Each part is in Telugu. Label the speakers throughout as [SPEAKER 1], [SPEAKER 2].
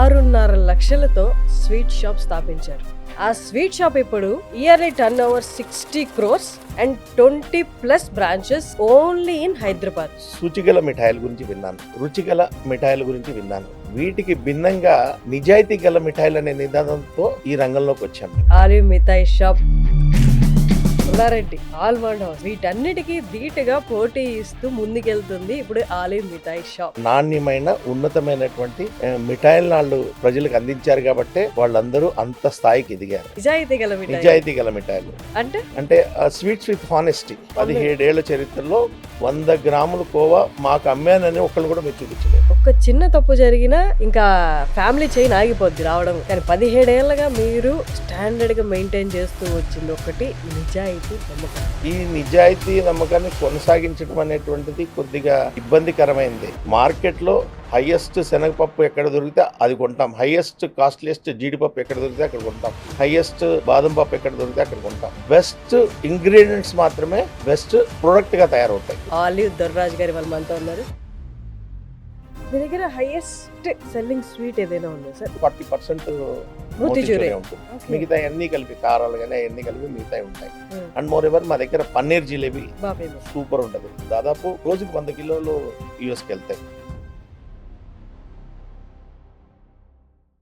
[SPEAKER 1] 6.5 లక్షలతో స్వీట్ షాప్ స్థాపించారు. ఆ స్వీట్ షాప్ ఇప్పుడు yearly turn over 60 crores and 20+ branches only in Hyderabad.
[SPEAKER 2] సూచిగల మిఠాయిల గురించి విన్నాను, రుచిగల మిఠాయిల గురించి విన్నాను. వీటికి భిన్నంగా నిజాయితీ గల మిఠాయిలు అనే నినాదంతో ఈ రంగంలోకి వచ్చాము.
[SPEAKER 1] ఆలివ్ మిఠాయి షాప్, పుల్లారెడ్డి, ఆల్మండ్ హౌస్ వీటన్నిటికీ ధీటుగా పోటీ ఇస్తూ ముందుకెళ్తుంది ఇప్పుడు ఆలివ్ మిఠాయి షాప్.
[SPEAKER 2] నాణ్యమైన ఉన్నతమైనటువంటి మిఠాయిలు వాళ్ళు ప్రజలకు అందించారు కాబట్టి వాళ్ళందరూ అంత స్థాయికి ఎదిగారు.
[SPEAKER 1] నిజాయితీ గల మిఠాయి
[SPEAKER 2] నిజాయితీ గల మిఠాయిలు
[SPEAKER 1] అంటే
[SPEAKER 2] స్వీట్స్ విత్ హానెస్టీ. 17 ఏళ్ల చరిత్రలో 100 గ్రాముల కోవా మాకు అమ్మానని ఒకళ్ళు కూడా మీరు చూపించలేదు.
[SPEAKER 1] ఒక చిన్న తప్పు జరిగినా ఇంకా ఫ్యామిలీ చైన్ ఆగిపోద్ది రావడం. కానీ 17 ఏళ్ళగా మీరు స్టాండర్డ్ గా మెయింటైన్ చేస్తూ వచ్చింది ఒకటి నిజాయితీ నమ్మకం.
[SPEAKER 2] ఈ నిజాయితీ నమ్మకాన్ని కొనసాగించడం అనేటువంటిది కొద్దిగా ఇబ్బందికరమైంది. మార్కెట్ లో హైయెస్ట్ శనగపప్పు ఎక్కడ దొరికితే అది కొంటాం, హైయెస్ట్ కాస్ట్లీయెస్ట్ జీడిపప్పు ఎక్కడ దొరికితే అక్కడ కొంటాం, హైయెస్ట్ బాదం పప్పు ఎక్కడ దొరికితే అక్కడ కొంటాం. బెస్ట్ ఇంగ్రీడియంట్స్ మాత్రమే బెస్ట్ ప్రొడక్ట్ గా తయారవుతాయి.
[SPEAKER 1] ఆలివ్ దొర్రాజ్ గారి వాళ్ళు మనతో ఉన్నారు. మీ దగ్గర హైయెస్ట్ సెల్లింగ్ స్వీట్ ఏదైనా ఉందా సార్?
[SPEAKER 2] 40%
[SPEAKER 1] మోతిచూరే
[SPEAKER 2] ఉంటుంది. మిగతా అన్ని కలిపి కారాలు కానీ అన్ని కలిపి మిగతా ఉంటాయి. అండ్ మోర్ ఎవర్ మా దగ్గర పన్నీర్ జిలేబీ సూపర్ ఉంటుంది. దాదాపు రోజుకి 100 కిలోలు యూఎస్కి వెళ్తాయి.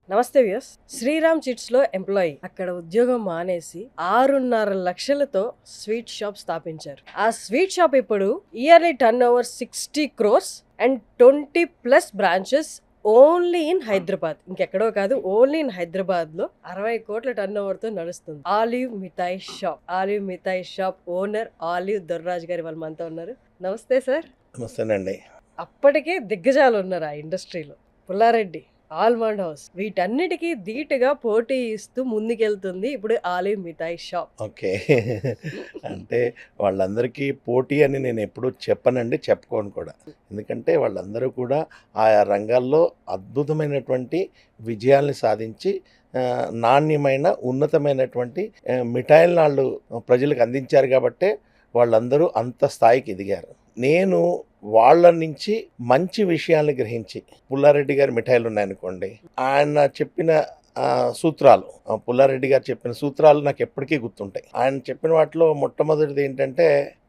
[SPEAKER 1] నమస్తే వ్యూస్. శ్రీరామ్ చిట్స్ లో ఎంప్లాయీ అక్కడ ఉద్యోగం మానేసి 6.5 లక్షలతో స్వీట్ షాప్ స్థాపించారు. ఆ స్వీట్ షాప్ ఇప్పుడు yearly turn over 60 crores and 20+ branches only in Hyderabad. ఇంకెక్కడో కాదు, ఓన్లీ ఇన్ హైదరాబాద్ లో 60 కోట్ల టర్న్ ఓవర్ తో నడుస్తుంది ఆలివ్ మిఠాయి షాప్. ఆలివ్ మిఠాయి షాప్ ఓనర్ ఆలివ్ దొర్రాజ్ గారి వాళ్ళు మనతో ఉన్నారు. నమస్తే సార్.
[SPEAKER 2] నమస్తేనండి.
[SPEAKER 1] అప్పటికే దిగ్గజాలు ఉన్నారు ఆ ఇండస్ట్రీలో. పుల్లారెడ్డి, ఆల్మండ్ హౌస్ వీటన్నిటికీ ధీటుగా పోటీ ఇస్తూ ముందుకెళ్తుంది ఇప్పుడు ఆలివ్ మిఠాయి షాప్.
[SPEAKER 2] ఓకే, అంటే వాళ్ళందరికీ పోటీ అని నేను ఎప్పుడూ చెప్పనండి, చెప్పుకోను కూడా. ఎందుకంటే వాళ్ళందరూ కూడా ఆయా రంగాల్లో అద్భుతమైనటువంటి విజయాల్ని సాధించి నాణ్యమైన ఉన్నతమైనటువంటి మిఠాయిలు వాళ్ళు ప్రజలకు అందించారు కాబట్టే వాళ్ళందరూ అంత స్థాయికి ఎదిగారు. నేను వాళ్ళ నుంచి మంచి విషయాన్ని గ్రహించి, పుల్లారెడ్డి గారి మిఠాయిలు ఉన్నాయనుకోండి, ఆయన చెప్పిన సూత్రాలు, పుల్లారెడ్డి గారు చెప్పిన సూత్రాలు నాకు ఎప్పటికీ గుర్తుంటాయి. ఆయన చెప్పిన వాటిలో మొట్టమొదటిది ఏంటంటే,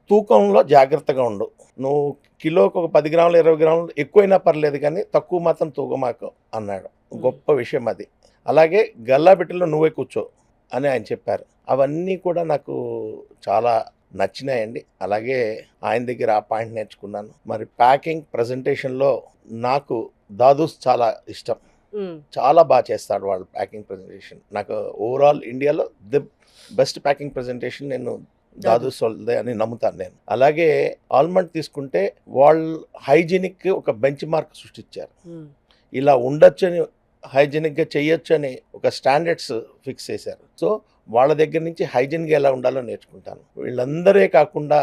[SPEAKER 2] తూకంలో జాగ్రత్తగా ఉండు. నువ్వు కిలోకి ఒక 10 గ్రాములు 20 గ్రాములు ఎక్కువైనా పర్లేదు కానీ తక్కువ మాత్రం తూగమాకు అన్నాడు. గొప్ప విషయం అది. అలాగే గల్లాబిట్టలో నువ్వే కూర్చో అని ఆయన చెప్పారు. అవన్నీ కూడా నాకు చాలా నచ్చినాయండి. అలాగే ఆయన దగ్గర ఆ పాయింట్ నేర్చుకున్నాను. మరి ప్యాకింగ్ ప్రజెంటేషన్లో నాకు దాదూస్ చాలా ఇష్టం. చాలా బాగా చేస్తాడు వాళ్ళు ప్యాకింగ్ ప్రజెంటేషన్. నాకు ఓవరాల్ ఇండియాలో ది బెస్ట్ ప్యాకింగ్ ప్రజెంటేషన్ నేను దాదూస్ వాళ్ళదే అని నమ్ముతాను నేను. అలాగే ఆల్మండ్ తీసుకుంటే వాళ్ళు హైజీనిక్ ఒక బెంచ్ మార్క్ సృష్టించారు. ఇలా ఉండొచ్చని, హైజీనిక్గా చెయ్యొచ్చు అని ఒక స్టాండర్డ్స్ ఫిక్స్ చేశారు. సో వాళ్ళ దగ్గర నుంచి హైజీన్గా ఎలా ఉండాలో నేర్చుకుంటాను. వీళ్ళందరే కాకుండా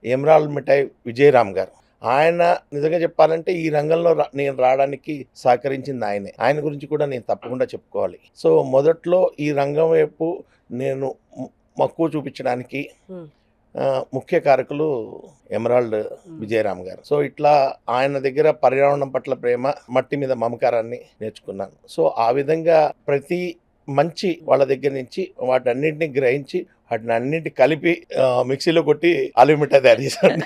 [SPEAKER 2] ఎమరాల్డ్ మిఠాయి విజయరామ్ గారు, ఆయన నిజంగా చెప్పాలంటే ఈ రంగంలో నేను రావడానికి సహకరించింది ఆయనే. ఆయన గురించి కూడా నేను తప్పకుండా చెప్పుకోవాలి. సో మొదట్లో ఈ రంగం వైపు నేను మక్కువ చూపించడానికి ముఖ్య కారకులు ఎమరాల్డ్ విజయరామ్ గారు. సో ఇట్లా ఆయన దగ్గర పర్యావరణం పట్ల ప్రేమ, మట్టి మీద మమకారాన్ని నేర్చుకున్నాను. సో ఆ విధంగా ప్రతి మంచి వాళ్ళ దగ్గర నుంచి వాటన్నింటినీ గ్రహించి వాటిని అన్నింటి కలిపి మిక్సీలో కొట్టి ఆలివ్ మిఠాయి తయారు చేశాను.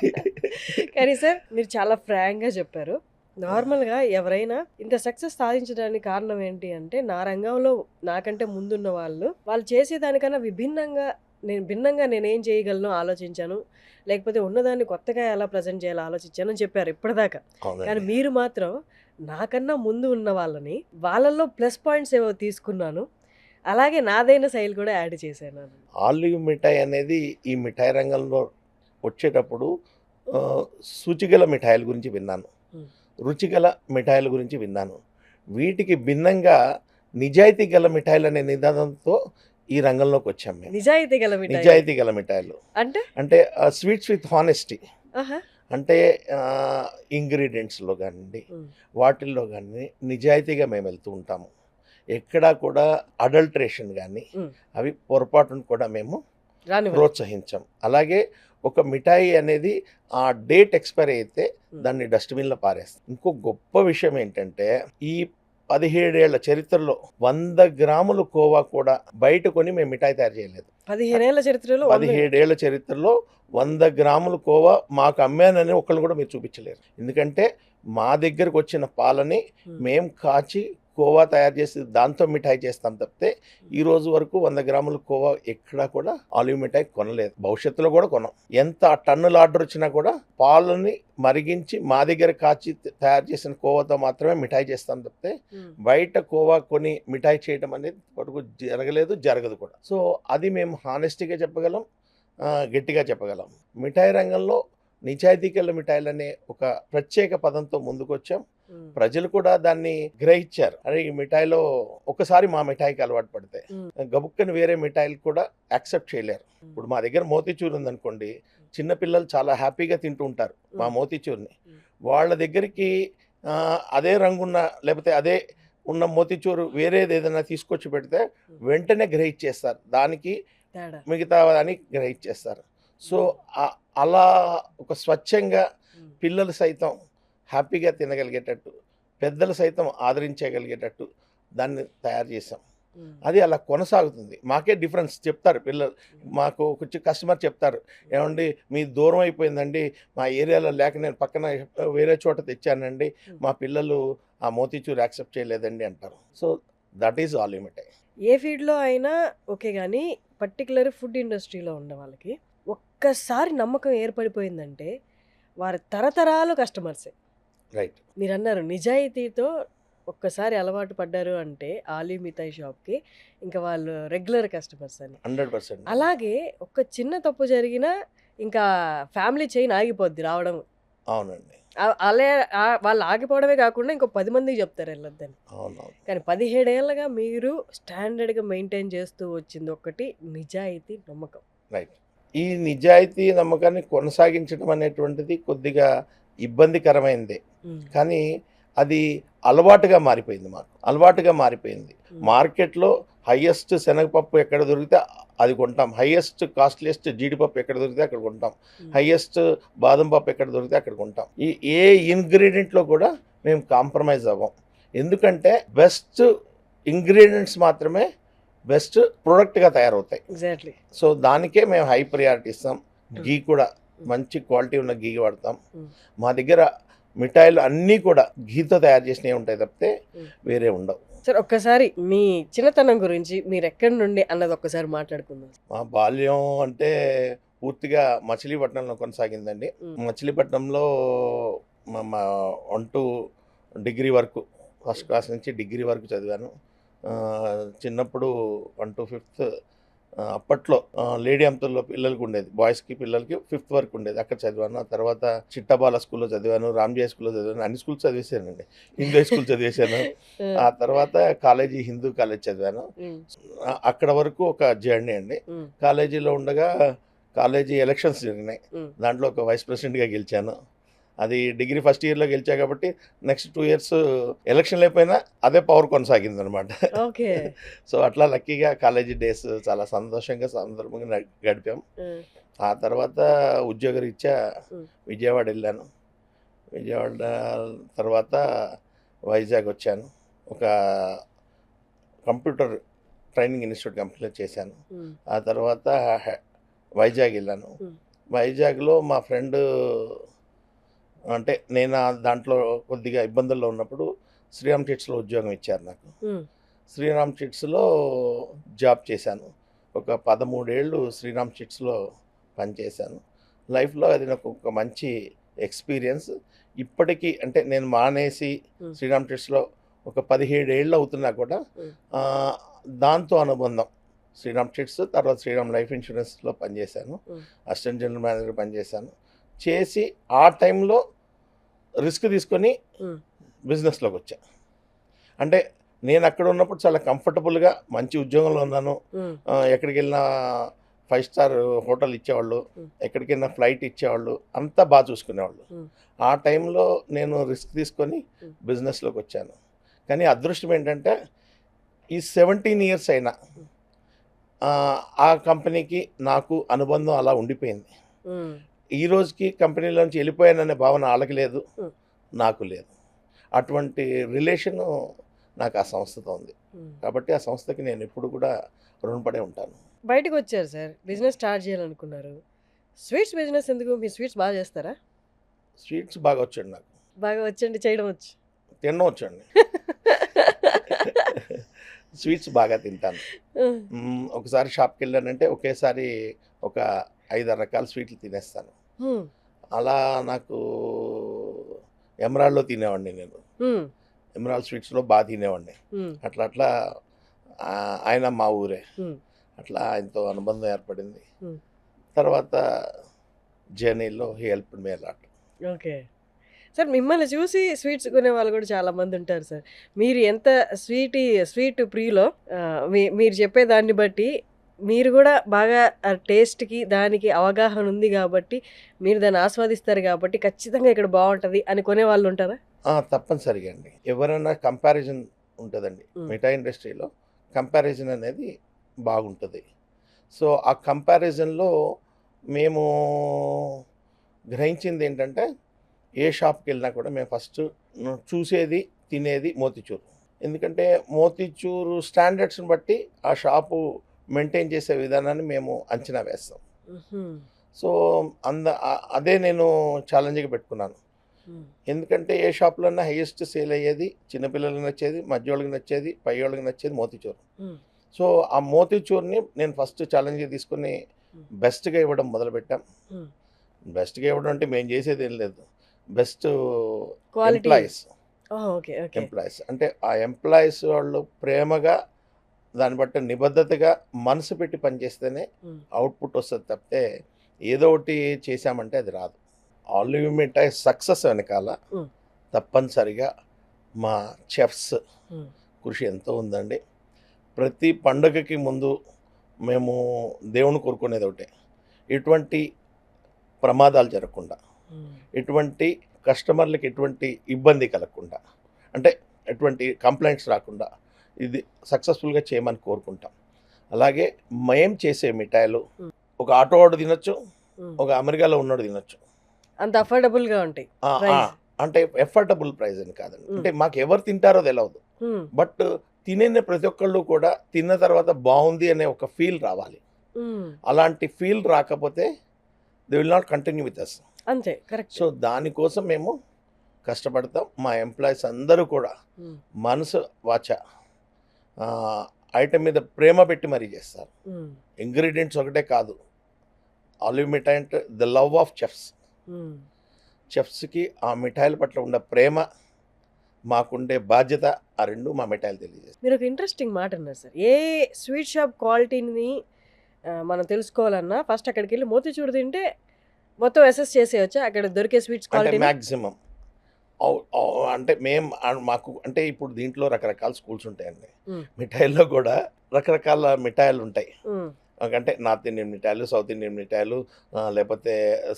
[SPEAKER 1] కానీ సార్, మీరు చాలా ఫ్రాంక్ గా చెప్పారు. నార్మల్గా ఎవరైనా ఇంత సక్సెస్ సాధించడానికి కారణం ఏంటి అంటే, నా రంగంలో నాకంటే ముందున్న వాళ్ళు చేసేదానికన్నా భిన్నంగా నేనేం చేయగలను ఆలోచించాను, లేకపోతే ఉన్నదాన్ని కొత్తగా ఎలా ప్రజెంట్ చేయాలో ఆలోచించాను అని చెప్పారు ఇప్పటిదాకా. కానీ మీరు మాత్రం నాకన్నా ముందు ఉన్న వాళ్ళల్లో ప్లస్ పాయింట్స్ ఏవో తీసుకున్నాను, అలాగే నాదైన శైలి కూడా యాడ్ చేశాను.
[SPEAKER 2] ఆలివ్ మిఠాయి అనేది ఈ మిఠాయి రంగంలో వచ్చేటప్పుడు సూచిగల మిఠాయిల గురించి విన్నాను, రుచిగల మిఠాయిల గురించి విన్నాను. వీటికి భిన్నంగా నిజాయితీ గల మిఠాయిలు అనే నినాదంతో ఈ రంగంలోకి వచ్చాం మేము.
[SPEAKER 1] నిజాయితీ గల మిఠాయిలు
[SPEAKER 2] అంటే స్వీట్స్ విత్ హానెస్టీ. అంటే ఇంగ్రీడియంట్స్లో కానివ్వండి, వాటిల్లో కానీ నిజాయితీగా మేము వెళ్తూ ఉంటాము. ఎక్కడా కూడా అడల్ట్రేషన్ కానీ అవి పొరపాటును కూడా మేము ప్రోత్సహించాం. అలాగే ఒక మిఠాయి అనేది ఆ డేట్ ఎక్స్పైర్ అయితే దాన్ని డస్ట్బిన్లో పారేస్తాం. ఇంకో గొప్ప విషయం ఏంటంటే, ఈ 17 ఏళ్ల చరిత్రలో 100 గ్రాములు కోవా కూడా బయట కొని మేము మిఠాయి తయారు చేయలేదు.
[SPEAKER 1] 15 ఏళ్ల చరిత్రలో
[SPEAKER 2] 17 ఏళ్ల చరిత్రలో 100 గ్రాములు కోవా మాకు అమ్మానని ఒకళ్ళు కూడా మీరు చూపించలేరు. ఎందుకంటే మా దగ్గరకు వచ్చిన పాలని మేము కాచి కోవా తయారు చేసి దాంతో మిఠాయి చేస్తాం తప్పితే ఈ రోజు వరకు 100 గ్రాముల కోవా ఎక్కడా కూడా ఆలివ్ మిఠాయి కొనలేదు. భవిష్యత్తులో కూడా కొనం. ఎంత టన్నుల ఆర్డర్ వచ్చినా కూడా పాలని మరిగించి మా దగ్గర కాచి తయారు చేసిన కోవాతో మాత్రమే మిఠాయి చేస్తాం తప్పితే బయట కోవా కొని మిఠాయి చేయడం అనేది వరకు జరగలేదు, జరగదు కూడా. సో అది మేము హానెస్టీగా చెప్పగలం, గట్టిగా చెప్పగలం. మిఠాయి రంగంలో నిజాయితీ గల మిఠాయిలు అనే ఒక ప్రత్యేక పదంతో ముందుకొచ్చాం. ప్రజలు కూడా దాన్ని గ్రహించారు. అరే ఈ మిఠాయిలో ఒకసారి మా మిఠాయికి అలవాటు పడితే గబుక్కని వేరే మిఠాయిలు కూడా యాక్సెప్ట్ చేయలేరు. ఇప్పుడు మా దగ్గర మోతీచూర్ ఉందనుకోండి, చిన్నపిల్లలు చాలా హ్యాపీగా తింటూ ఉంటారు మా మోతీచూర్ని. వాళ్ళ దగ్గరికి అదే రంగున్న లేకపోతే అదే ఉన్న మోతీచూరు వేరేది ఏదైనా తీసుకొచ్చి పెడితే వెంటనే గ్రహించేస్తారు, దానికి మిగతా అని గ్రహించేస్తారు. సో అలా ఒక స్వచ్ఛంగా పిల్లలు సైతం హ్యాపీగా తినగలిగేటట్టు, పెద్దలు సైతం ఆదరించగలిగేటట్టు దాన్ని తయారు చేసాం. అది అలా కొనసాగుతుంది. మాకే డిఫరెన్స్ చెప్తారు పిల్లలు. మాకు కొంచెం కస్టమర్ చెప్తారు, ఏమండి మీ దూరం అయిపోయిందండి, మా ఏరియాలో లేక నేను పక్కన వేరే చోట తెచ్చానండి, మా పిల్లలు ఆ మోతీచూర్ యాక్సెప్ట్ చేయలేదండి అంటారు. సో దట్ ఈజ్ ఆలివ్ మిఠాయి.
[SPEAKER 1] ఏ ఫీల్డ్లో అయినా ఓకే, కానీ పర్టికులర్ ఫుడ్ ఇండస్ట్రీలో ఉన్న వాళ్ళకి ఒక్కసారి నమ్మకం ఏర్పడిపోయిందంటే వారి తరతరాలు కస్టమర్సే.
[SPEAKER 2] రైట్.
[SPEAKER 1] మీరు అన్నారు నిజాయితీతో ఒక్కసారి అలవాటు పడ్డారు అంటే ఆలివ్ మిఠాయి షాప్కి ఇంకా వాళ్ళు రెగ్యులర్ కస్టమర్స్ అని.
[SPEAKER 2] 100%.
[SPEAKER 1] అలాగే ఒక చిన్న తప్పు జరిగినా ఇంకా ఫ్యామిలీ చైన్ ఆగిపోద్ది రావడం.
[SPEAKER 2] అవునండి.
[SPEAKER 1] అలా వాళ్ళు ఆగిపోవడమే కాకుండా ఇంకో 10 మందికి చెప్తారు వెళ్ళొద్దని.
[SPEAKER 2] అవునవును.
[SPEAKER 1] కానీ 17 ఏళ్ళగా మీరు స్టాండర్డ్గా మెయింటైన్ చేస్తూ వచ్చింది ఒకటి నిజాయితీ, నమ్మకం.
[SPEAKER 2] రైట్. ఈ నిజాయితీ నమ్మకాన్ని కొనసాగించడం అనేటువంటిది కొద్దిగా ఇబ్బందికరమైంది, కానీ అది అలవాటుగా మారిపోయింది. మాకు అలవాటుగా మారిపోయింది. మార్కెట్లో హైయెస్ట్ శనగపప్పు ఎక్కడ దొరికితే అది కొంటాం, హైయెస్ట్ కాస్ట్లీయెస్ట్ జీడిపప్పు ఎక్కడ దొరికితే అక్కడ కొంటాం, హైయెస్ట్ బాదం పప్పు ఎక్కడ దొరికితే అక్కడ కొంటాం. ఈ ఏ ఇంగ్రీడియంట్లో కూడా మేము కాంప్రమైజ్ అవ్వం. ఎందుకంటే బెస్ట్ ఇంగ్రీడియంట్స్ మాత్రమే బెస్ట్ ప్రోడక్ట్గా తయారవుతాయి.
[SPEAKER 1] ఎగ్జాక్ట్లీ.
[SPEAKER 2] సో దానికే మేము హై ప్రియారిటీ ఇస్తాం. గీ కూడా మంచి క్వాలిటీ ఉన్న గీ వాడతాం. మా దగ్గర మిఠాయిలు అన్నీ కూడా గీతో తయారు చేసినవి ఉంటాయి తప్పితే వేరే ఉండవు.
[SPEAKER 1] సార్ ఒక్కసారి మీ చిన్నతనం గురించి మీరు ఎక్కడి నుండి అన్నది ఒక్కసారి మాట్లాడుకుందాం.
[SPEAKER 2] మా బాల్యం అంటే పూర్తిగా మచిలీపట్నంలో కొనసాగిందండి. మచిలీపట్నంలో మా 1 to డిగ్రీ వరకు, ఫస్ట్ క్లాస్ నుంచి డిగ్రీ వరకు చదివాను. చిన్నప్పుడు 1 to 5th అప్పట్లో లేడీ అంతుల్లో పిల్లలకి ఉండేది, బాయ్స్కి పిల్లలకి 5th వరకు ఉండేది, అక్కడ చదివాను. ఆ తర్వాత చిట్టబాల స్కూల్లో చదివాను, రామ్జీ స్కూల్లో చదివాను, అన్ని స్కూల్స్ చదివేశానండి. హిందూ స్కూల్ చదివేశాను. ఆ తర్వాత కాలేజీ హిందూ కాలేజ్ చదివాను. అక్కడ వరకు ఒక జర్నీ అండి. కాలేజీలో ఉండగా కాలేజీ ఎలక్షన్స్ జరిగినాయి, దాంట్లో ఒక వైస్ ప్రెసిడెంట్గా గెలిచాను. అది డిగ్రీ ఫస్ట్ ఇయర్లో గెలిచా కాబట్టి నెక్స్ట్ 2 years ఎలక్షన్లు అయిపోయినా అదే పవర్ కొనసాగింది అనమాట.
[SPEAKER 1] ఓకే.
[SPEAKER 2] సో అట్లా లక్కీగా కాలేజీ డేస్ చాలా సంతోషంగా సందర్భంగా గడిపాం. ఆ తర్వాత ఉద్యోగరీత్యా విజయవాడ వెళ్ళాను. విజయవాడ తర్వాత వైజాగ్ వచ్చాను. ఒక కంప్యూటర్ ట్రైనింగ్ ఇన్స్టిట్యూట్ కంపెనీలో చేశాను. ఆ తర్వాత వైజాగ్ వెళ్ళాను. వైజాగ్లో మా ఫ్రెండ్, అంటే నేను దాంట్లో కొద్దిగా ఇబ్బందుల్లో ఉన్నప్పుడు శ్రీరామ్ చిట్స్లో ఉద్యోగం ఇచ్చారు నాకు. శ్రీరామ్ చిట్స్లో జాబ్ చేశాను. ఒక 13 ఏళ్ళు శ్రీరామ్ చిట్స్లో పనిచేశాను. లైఫ్లో అది నాకు ఒక మంచి ఎక్స్పీరియన్స్. ఇప్పటికీ అంటే నేను మానేసి శ్రీరామ్ చిట్స్లో ఒక 17 ఏళ్ళు అవుతున్నా కూడా దాంతో అనుబంధం. శ్రీరామ్ చిట్స్ తర్వాత శ్రీరామ్ లైఫ్ ఇన్సూరెన్స్లో పనిచేశాను, అసిస్టెంట్ జనరల్ మేనేజర్ పనిచేశాను. చేసి ఆ టైంలో రిస్క్ తీసుకొని బిజినెస్లోకి వచ్చా. అంటే నేను అక్కడ ఉన్నప్పుడు చాలా కంఫర్టబుల్గా మంచి ఉద్యోగంలో ఉన్నాను. ఎక్కడికి వెళ్ళినా 5 star హోటల్ ఇచ్చేవాళ్ళు, ఎక్కడికి వెళ్ళినా ఫ్లైట్ ఇచ్చేవాళ్ళు, అంతా బాగా చూసుకునేవాళ్ళు. ఆ టైంలో నేను రిస్క్ తీసుకొని బిజినెస్లోకి వచ్చాను. కానీ అదృష్టం ఏంటంటే ఈ 17 years అయినా ఆ కంపెనీకి నాకు అనుబంధం అలా ఉండిపోయింది. ఈ రోజుకి కంపెనీలోంచి వెళ్ళిపోయాననే భావన వాళ్ళకి లేదు, నాకు లేదు. అటువంటి రిలేషను నాకు ఆ సంస్థతో ఉంది. కాబట్టి ఆ సంస్థకి నేను ఎప్పుడు కూడా రుణపడే ఉంటాను.
[SPEAKER 1] బయటకు వచ్చారు సార్, బిజినెస్ స్టార్ట్ చేయాలనుకున్నారు. స్వీట్స్ బిజినెస్ ఎందుకు? మీ స్వీట్స్ బాగా చేస్తారా?
[SPEAKER 2] స్వీట్స్ బాగా వచ్చండి నాకు.
[SPEAKER 1] బాగా వచ్చండి, చేయడం వచ్చు.
[SPEAKER 2] తినడం వచ్చండి. స్వీట్స్ బాగా తింటాను. ఒకసారి షాప్కి వెళ్ళానంటే ఒకేసారి ఒక 5-6 రకాల స్వీట్లు తినేస్తాను. అలా నాకు ఎమరాల్డ్లో తినేవాడిని నేను. ఎమరాల్డ్ స్వీట్స్లో బాగా తినేవాడిని. అట్లా ఆయన మా ఊరే. అట్లా ఆయనతో అనుబంధం ఏర్పడింది. తర్వాత జర్నీలో he helped me a lot.
[SPEAKER 1] Okay sir, మిమ్మల్ని చూసి స్వీట్స్ కొనే వాళ్ళు కూడా చాలా మంది ఉంటారు సార్. మీరు ఎంత స్వీట్ ప్రియులో మీరు చెప్పే దాన్ని బట్టి మీరు కూడా బాగా టేస్ట్కి దానికి అవగాహన ఉంది కాబట్టి మీరు దాన్ని ఆస్వాదిస్తారు కాబట్టి ఖచ్చితంగా ఇక్కడ బాగుంటుంది అని కొనే వాళ్ళు ఉంటారా?
[SPEAKER 2] తప్పనిసరిగా అండి. ఎవరైనా కంపారిజన్ ఉంటుందండి. మిఠాయి ఇండస్ట్రీలో కంపారిజన్ అనేది బాగుంటుంది. సో ఆ కంపారిజన్లో మేము గ్రహించింది ఏంటంటే, ఏ షాప్కి వెళ్ళినా కూడా మేము ఫస్ట్ చూసేది తినేది మోతీచూర్. ఎందుకంటే మోతీచూరు స్టాండర్డ్స్ని బట్టి ఆ షాపు మెయింటైన్ చేసే విధానాన్ని మేము అంచనా వేస్తాం. సో అదే నేను ఛాలెంజ్గా పెట్టుకున్నాను. ఎందుకంటే ఏ షాప్లో హైయెస్ట్ సేల్ అయ్యేది చిన్నపిల్లలకి నచ్చేది, మధ్యవాళ్ళకి నచ్చేది, పైవాళ్ళకి నచ్చేది మోతీచూర్. సో ఆ మోతీచూర్ని నేను ఫస్ట్ ఛాలెంజ్గా తీసుకుని బెస్ట్గా ఇవ్వడం మొదలుపెట్టాం. బెస్ట్గా ఇవ్వడం అంటే మేము చేసేది ఏం లేదు, బెస్ట్ ఎంప్లాయీస్. ఎంప్లాయీస్ అంటే ఆ ఎంప్లాయీస్ వాళ్ళు ప్రేమగా దాన్ని బట్టి నిబద్ధతగా మనసు పెట్టి పనిచేస్తేనే అవుట్పుట్ వస్తుంది తప్పితే ఏదో ఒకటి చేశామంటే అది రాదు. ఆలివ్ మిఠాయి సక్సెస్ వెనకాల తప్పనిసరిగా మా చెఫ్స్ కృషి ఎంతో ఉందండి. ప్రతి పండుగకి ముందు మేము దేవుని కోరుకునేది ఒకటే, ఎటువంటి ప్రమాదాలు జరగకుండా, ఎటువంటి కస్టమర్లకి ఎటువంటి ఇబ్బంది కలగకుండా, అంటే ఎటువంటి కంప్లైంట్స్ రాకుండా ఇది సక్సెస్ఫుల్గా చేయమని కోరుకుంటాం. అలాగే మేము చేసే మిఠాయిలు ఒక ఆటో వాడు తినొచ్చు, ఒక అమెరికాలో ఉన్నాడు తినొచ్చు.
[SPEAKER 1] అంత అఫోర్డబుల్గా ఉంటాయి.
[SPEAKER 2] అంటే ఎఫర్డబుల్ ప్రైస్ అని కాదండి, అంటే మాకు ఎవరు తింటారో తెలియదు, బట్ తినే ప్రతి ఒక్కళ్ళు కూడా తిన్న తర్వాత బాగుంది అనే ఒక ఫీల్ రావాలి. అలాంటి ఫీల్ రాకపోతే they will not continue with us.
[SPEAKER 1] అంతే, కరెక్ట్.
[SPEAKER 2] సో దానికోసం మేము కష్టపడతాం. మా ఎంప్లాయీస్ అందరూ కూడా మనసు వాచ ఐటమ్ మీద ప్రేమ పెట్టి మరీ చేస్తారు. ఇంగ్రీడియంట్స్ ఒకటే కాదు, ఆలివ్ మిఠాయి అంటే ద లవ్ ఆఫ్ చెఫ్స్. చెఫ్స్కి ఆ మిఠాయిల పట్ల ఉన్న ప్రేమ, మాకుండే బాధ్యత, ఆ రెండు మా మిఠాయిలు తెలియజేస్తారు.
[SPEAKER 1] మీరు ఒక ఇంట్రెస్టింగ్ మాట అన్నారు సార్. ఏ స్వీట్ షాప్ క్వాలిటీని మనం తెలుసుకోవాలన్నా ఫస్ట్ అక్కడికి వెళ్ళి మోతీచూర్ తింటే మొత్తం అసెస్ చేసేయచ్చా అక్కడ దొరికే స్వీట్స్ క్వాలిటీ?
[SPEAKER 2] మ్యాక్సిమం అంటే మాకు అంటే ఇప్పుడు దీంట్లో రకరకాల స్కూల్స్ ఉంటాయండి. మిఠాయిల్లో కూడా రకరకాల మిఠాయిలు ఉంటాయి. అంటే నార్త్ ఇండియన్ మిఠాయిలు, సౌత్ ఇండియన్ మిఠాయిలు, లేకపోతే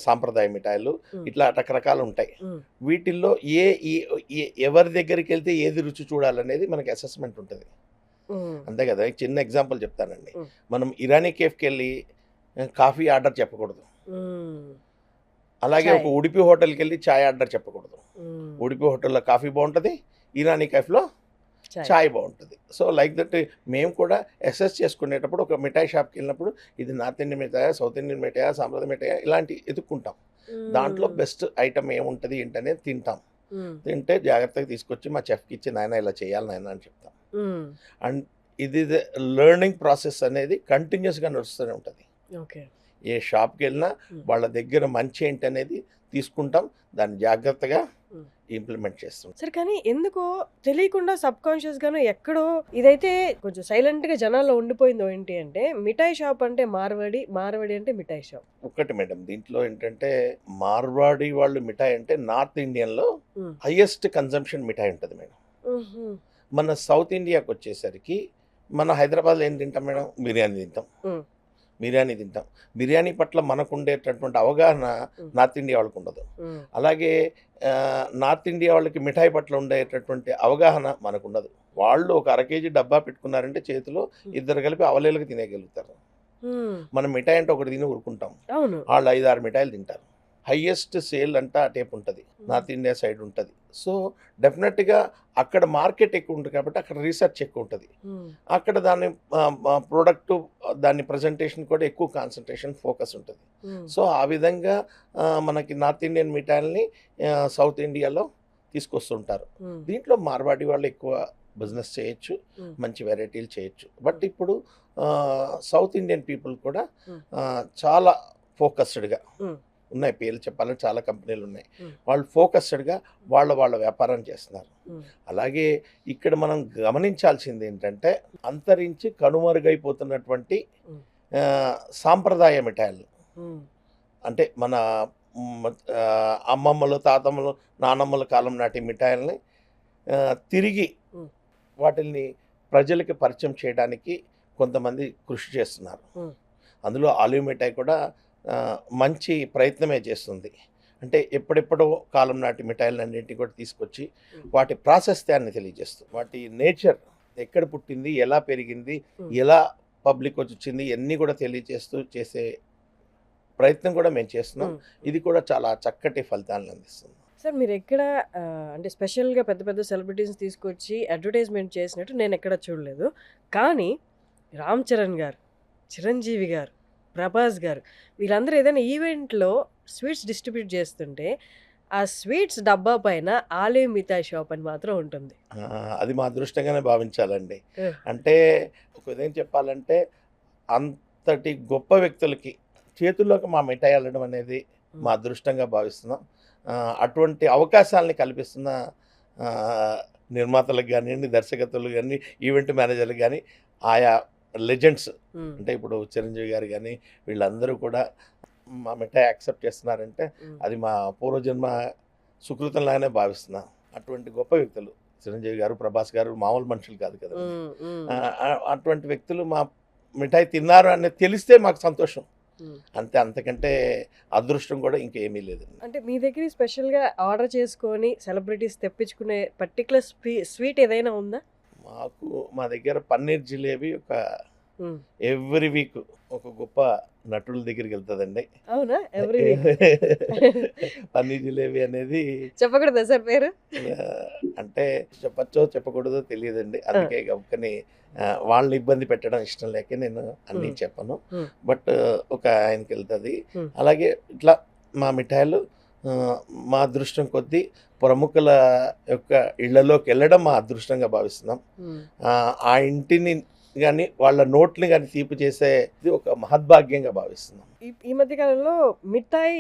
[SPEAKER 2] సాంప్రదాయ మిఠాయిలు, ఇట్లా రకరకాలు ఉంటాయి. వీటిల్లో ఎవరి దగ్గరికి వెళ్తే ఏది రుచి చూడాలనేది మనకి అసెస్మెంట్ ఉంటుంది, అంతే కదా. చిన్న ఎగ్జాంపుల్ చెప్తానండి. మనం ఇరానీ కేఫ్కి వెళ్ళి కాఫీ ఆర్డర్ చెప్పకూడదు, అలాగే ఒక ఉడిపి హోటల్కి వెళ్ళి చాయ్ ఆర్డర్ చెప్పకూడదు. ఉడిపి హోటల్లో కాఫీ బాగుంటుంది, ఇరానీ కేఫ్లో చాయ్ బాగుంటుంది. సో లైక్ దట్ మేము కూడా అసెస్ చేసుకునేటప్పుడు ఒక మిఠాయి షాప్కి వెళ్ళినప్పుడు ఇది నార్త్ ఇండియన్ మిఠాయా, సౌత్ ఇండియన్ మిఠాయా, సాంప్రదాయ మిఠాయా, ఇలాంటి ఎదుక్కుంటాం. దాంట్లో బెస్ట్ ఐటమ్ ఏముంటుంది ఏంటనేది తింటాం. తింటే జాగ్రత్తగా తీసుకొచ్చి మా చెఫ్కి ఇచ్చి నాయన ఇలా చేయాలి నాయన అని చెప్తాం. అండ్ ఇది లెర్నింగ్ ప్రాసెస్ అనేది కంటిన్యూస్గా నడుస్తూనే ఉంటుంది. ఏ షాప్కి వెళ్ళినా వాళ్ళ దగ్గర మంచి ఏంటి అనేది తీసుకుంటాం, దాన్ని జాగ్రత్తగా ఇంప్లిమెంట్ చేస్తాం.
[SPEAKER 1] సరే, కానీ ఎందుకో తెలియకుండా సబ్ కాన్షియస్ గాను ఎక్కడో ఇదైతే కొంచెం సైలెంట్ గా జనాల్లో ఉండిపోయిందో ఏంటి అంటే, మిఠాయి షాప్ అంటే మార్వాడి అంటే మిఠాయి షాప్
[SPEAKER 2] ఒక్కటి మేడం. దీంట్లో ఏంటంటే మార్వాడి వాళ్ళు మిఠాయి అంటే నార్త్ ఇండియన్లో హైయెస్ట్ కన్సంప్షన్ మిఠాయి ఉంటుంది మేడం. మన సౌత్ ఇండియాకి వచ్చేసరికి మన హైదరాబాద్లో ఏం తింటాం మేడం? బిర్యానీ తింటాం. బిర్యానీ పట్ల మనకు ఉండేటటువంటి అవగాహన నార్త్ ఇండియా వాళ్ళకు ఉండదు. అలాగే నార్త్ ఇండియా వాళ్ళకి మిఠాయి పట్ల ఉండేటటువంటి అవగాహన మనకు ఉండదు. వాళ్ళు ఒక 1 kg డబ్బా పెట్టుకున్నారంటే చేతిలో ఇద్దరు కలిపి అవలేలకు తినేయగలుగుతారు. మనం మిఠాయి అంటే ఒకటి తిని ఊరుకుంటాం, వాళ్ళు 5-6 మిఠాయిలు తింటారు. హైయెస్ట్ సేల్ అంటే ఆ టేప్ ఉంటుంది, నార్త్ ఇండియా సైడ్ ఉంటుంది. సో డెఫినెట్గా అక్కడ మార్కెట్ ఎక్కువ ఉంటుంది కాబట్టి అక్కడ రీసెర్చ్ ఎక్కువ ఉంటుంది. అక్కడ దాని ప్రోడక్ట్ దాని ప్రజెంటేషన్ కూడా ఎక్కువ కాన్సన్ట్రేషన్ ఫోకస్ ఉంటుంది. సో ఆ విధంగా మనకి నార్త్ ఇండియన్ మిఠాయిల్ని సౌత్ ఇండియాలో తీసుకొస్తుంటారు. దీంట్లో మార్వాడి వాళ్ళు ఎక్కువ బిజినెస్ చేయొచ్చు, మంచి వెరైటీలు చేయొచ్చు. బట్ ఇప్పుడు సౌత్ ఇండియన్ పీపుల్ కూడా చాలా ఫోకస్డ్గా ఉన్నాయి. పేర్లు చెప్పాలంటే చాలా కంపెనీలు ఉన్నాయి. వాళ్ళు ఫోకస్డ్గా వాళ్ళ వ్యాపారం చేస్తున్నారు. అలాగే ఇక్కడ మనం గమనించాల్సింది ఏంటంటే అంతరించి కనుమరుగైపోతున్నటువంటి సాంప్రదాయ మిఠాయిలు, అంటే మన అమ్మమ్మలు, తాతమ్మలు, నానమ్మల కాలం నాటి మిఠాయిల్ని తిరిగి వాటిని ప్రజలకి పరిచయం చేయడానికి కొంతమంది కృషి చేస్తున్నారు. అందులో ఆలివ్ మిఠాయి కూడా మంచి ప్రయత్నమే చేస్తుంది. అంటే ఎప్పుడెప్పుడో కాలం నాటి మిఠాయిలన్నింటినీ కూడా తీసుకొచ్చి వాటి ప్రాశస్త్యాన్ని తెలియజేస్తుంది. వాటి నేచర్ ఎక్కడ పుట్టింది, ఎలా పెరిగింది, ఎలా పబ్లిక్ వచ్చింది, ఇవన్నీ కూడా తెలియజేస్తూ చేసే ప్రయత్నం కూడా మేము చేస్తున్నాం. ఇది కూడా చాలా చక్కటి ఫలితాలను అందిస్తుంది.
[SPEAKER 1] సార్ మీరు ఎక్కడ అంటే స్పెషల్గా పెద్ద పెద్ద సెలబ్రిటీస్ తీసుకొచ్చి అడ్వర్టైజ్మెంట్ చేసినట్టు నేను ఎక్కడ చూడలేదు. కానీ రామ్ చరణ్ గారు, చిరంజీవి గారు, ప్రభాస్ గారు వీళ్ళందరూ ఏదైనా ఈవెంట్లో స్వీట్స్ డిస్ట్రిబ్యూట్ చేస్తుంటే ఆ స్వీట్స్ డబ్బా పైన ఆలివ్ మిఠాయి షాప్ అని మాత్రం ఉంటుంది.
[SPEAKER 2] అది మా అదృష్టంగానే భావించాలండి. అంటే ఒక విధంగా చెప్పాలంటే అంతటి గొప్ప వ్యక్తులకి చేతుల్లోకి మా మిఠాయి వెళ్ళడం అనేది మా అదృష్టంగా భావిస్తున్నాం. అటువంటి అవకాశాలని కల్పిస్తున్న నిర్మాతలకు కానివ్వండి, దర్శకత్వులు కానీ, ఈవెంట్ మేనేజర్లు కానీ, ఆయా లెజెండ్స్ అంటే ఇప్పుడు చిరంజీవి గారు కానీ వీళ్ళందరూ కూడా మా మిఠాయి యాక్సెప్ట్ చేస్తున్నారంటే అది మా పూర్వజన్మ సుకృతంలాగానే భావిస్తున్నాం. అటువంటి గొప్ప వ్యక్తులు చిరంజీవి గారు, ప్రభాస్ గారు మామూలు మనుషులు కాదు కదా. అటువంటి వ్యక్తులు మా మిఠాయి తిన్నారు అనేది తెలిస్తే మాకు సంతోషం. అంతే, అంతకంటే అదృష్టం కూడా ఇంకేమీ లేదు.
[SPEAKER 1] అంటే మీ దగ్గర స్పెషల్గా ఆర్డర్ చేసుకొని సెలబ్రిటీస్ తెప్పించుకునే పర్టికులర్ స్వీట్ ఏదైనా ఉందా?
[SPEAKER 2] మా దగ్గర పన్నీర్ జిలేబీ ఒక ఎవ్రీ వీక్ ఒక గొప్ప నటుల దగ్గరికి వెళ్తుందండి.
[SPEAKER 1] అవునా? ఎవ్రీ వీక్
[SPEAKER 2] పన్నీర్ జిలేబీ అనేది
[SPEAKER 1] చెప్పకూడదా సార్ పేరు?
[SPEAKER 2] అంటే చెప్పచ్చో చెప్పకూడదో తెలియదండి. అందుకే గొప్పని వాళ్ళని ఇబ్బంది పెట్టడం ఇష్టం లేక నేను అన్నీ చెప్పను. బట్ ఒక ఆయనకి వెళ్తుంది. అలాగే ఇట్లా మా మిఠాయిలు మా అదృష్టం కొద్దీ ప్రముఖుల యొక్క ఇళ్లలోకి వెళ్ళడం మా అదృష్టంగా భావిస్తున్నాం. ఆ ఇంటిని కానీ వాళ్ళ నోట్ని కానీ తీపి చేసేది ఒక మహద్భాగ్యంగా భావిస్తున్నాం.
[SPEAKER 1] ఈ మధ్య కాలంలో మిఠాయి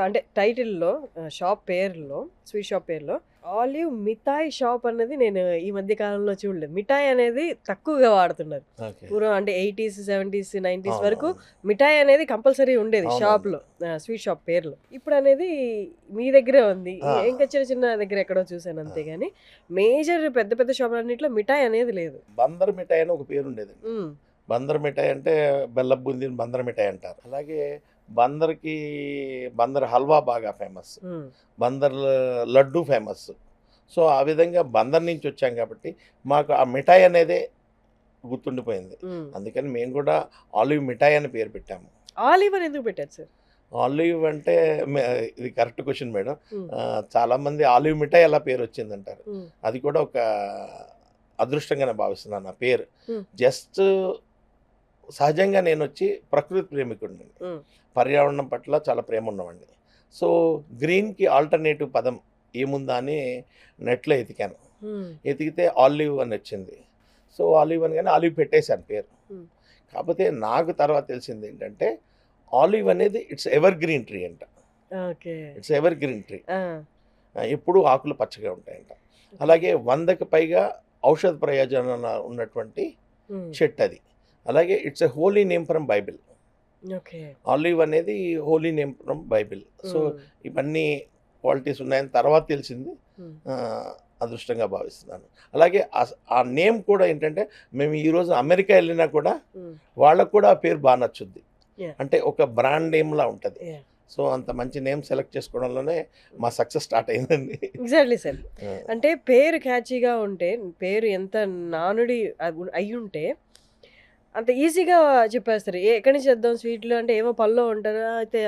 [SPEAKER 1] అంటే టైటిల్లో షాప్ పేరులో, స్వీట్ షాప్ పేరులో ఆలివ్ మిఠాయి షాప్ అనేది నేను ఈ మధ్య కాలంలో చూడలేదు. మిఠాయి అనేది తక్కువగా వాడుతున్నారు. పూర్వం అంటే 80s, 70s, 90s వరకు మిఠాయి అనేది కంపల్సరీ ఉండేది షాప్లో, స్వీట్ షాప్ పేర్లో. ఇప్పుడు అనేది మీ దగ్గరే ఉంది. ఇంకా చిన్న చిన్న దగ్గర ఎక్కడో చూసాను అంతేగాని మేజర్ పెద్ద పెద్ద షాపులన్నింటిలో మిఠాయి అనేది లేదు.
[SPEAKER 2] బందర్ మిఠాయి అని ఒక పేరు ఉండేది. బందర్ మిఠాయి అంటే బెల్లం బూందీని బందర్ మిఠాయి అంటారు. అలాగే బందర్ హల్వా బాగా famous, Bandar laddu famous. So ఆ విధంగా బందర్ నుంచి వచ్చాం కాబట్టి మాకు ఆ మిఠాయి అనేదే గుర్తుండిపోయింది. అందుకని మేము కూడా ఆలివ్ మిఠాయి అని పేరు పెట్టాము.
[SPEAKER 1] ఆలివ్ అని ఎందుకు పెట్టారు సార్?
[SPEAKER 2] ఆలివ్ అంటే ఇది కరెక్ట్ క్వశ్చన్ మేడం. చాలామంది ఆలివ్ మిఠాయి ఎలా పేరు వచ్చిందంటారు. అది కూడా ఒక అదృష్టంగానే భావిస్తున్నాను. నా పేరు జస్ట్ సహజంగా నేను వచ్చి ప్రకృతి ప్రేమికుడిని, పర్యావరణం పట్ల చాలా ప్రేమ ఉన్నవాడిని. సో గ్రీన్కి ఆల్టర్నేటివ్ పదం ఏముందా అని నెట్లో ఎతికాను. ఎతికితే ఆలివ్ అని వచ్చింది. సో ఆలివ్ అని కానీ ఆలివ్ పెట్టేశాను పేరు. కాకపోతే నాకు తర్వాత తెలిసింది ఏంటంటే ఆలివ్ అనేది ఇట్స్ ఎవర్ గ్రీన్ ట్రీ అంట. ఇట్స్ ఎవర్ గ్రీన్ ట్రీ, ఎప్పుడు ఆకులు పచ్చగా ఉంటాయంట. అలాగే 100కి పైగా ఔషధ ప్రయోజనాలు ఉన్నటువంటి చెట్టు అది. అలాగే it's a holy name from Bible. Olive అనేది holy name from Bible. So ఇవన్నీ క్వాలిటీస్ ఉన్నాయని తర్వాత తెలిసింది. అదృష్టంగా భావిస్తున్నాను. అలాగే ఆ నేమ్ కూడా ఏంటంటే మేము ఈరోజు అమెరికా వెళ్ళినా కూడా వాళ్ళకు కూడా ఆ పేరు బాగా నచ్చుద్ది. అంటే ఒక బ్రాండ్ నేమ్లా ఉంటుంది. సో అంత మంచి నేమ్ సెలెక్ట్ చేసుకోవడంలోనే మా సక్సెస్ స్టార్ట్ అయిందండి.
[SPEAKER 1] Exactly sir. అంటే పేరు క్యాచీగా ఉంటే, పేరు ఎంత నానుడి అయి ఉంటే అంత ఈజీగా చెప్పేస్తారు. ఎక్కడి నుంచి చేద్దాం స్వీట్లు అంటే ఏవో పళ్ళు ఉంటారు. అయితే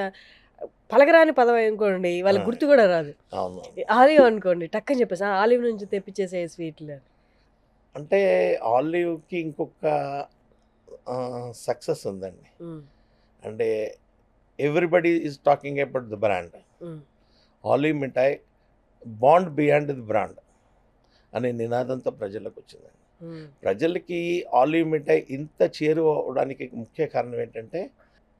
[SPEAKER 1] పలకరాని పదం అనుకోండి వాళ్ళకి
[SPEAKER 2] ఆ.
[SPEAKER 1] గుర్తు కూడా రాదు.
[SPEAKER 2] అవును.
[SPEAKER 1] ఆలివ్ అనుకోండి టక్కని చెప్పేసి ఆలివ్ నుంచి తెప్పించేసే స్వీట్లు.
[SPEAKER 2] అంటే ఆలివ్‌కి ఇంకొక సక్సెస్ ఉందండి. అంటే everybody is talking about the brand. Olive mithai bond beyond the brand అనే నినాదంతో ప్రజల్లోకి వచ్చిందండి. ప్రజలకి ఆలివ్ మిఠాయి ఇంత చేరువ అవ్వడానికి ముఖ్య కారణం ఏంటంటే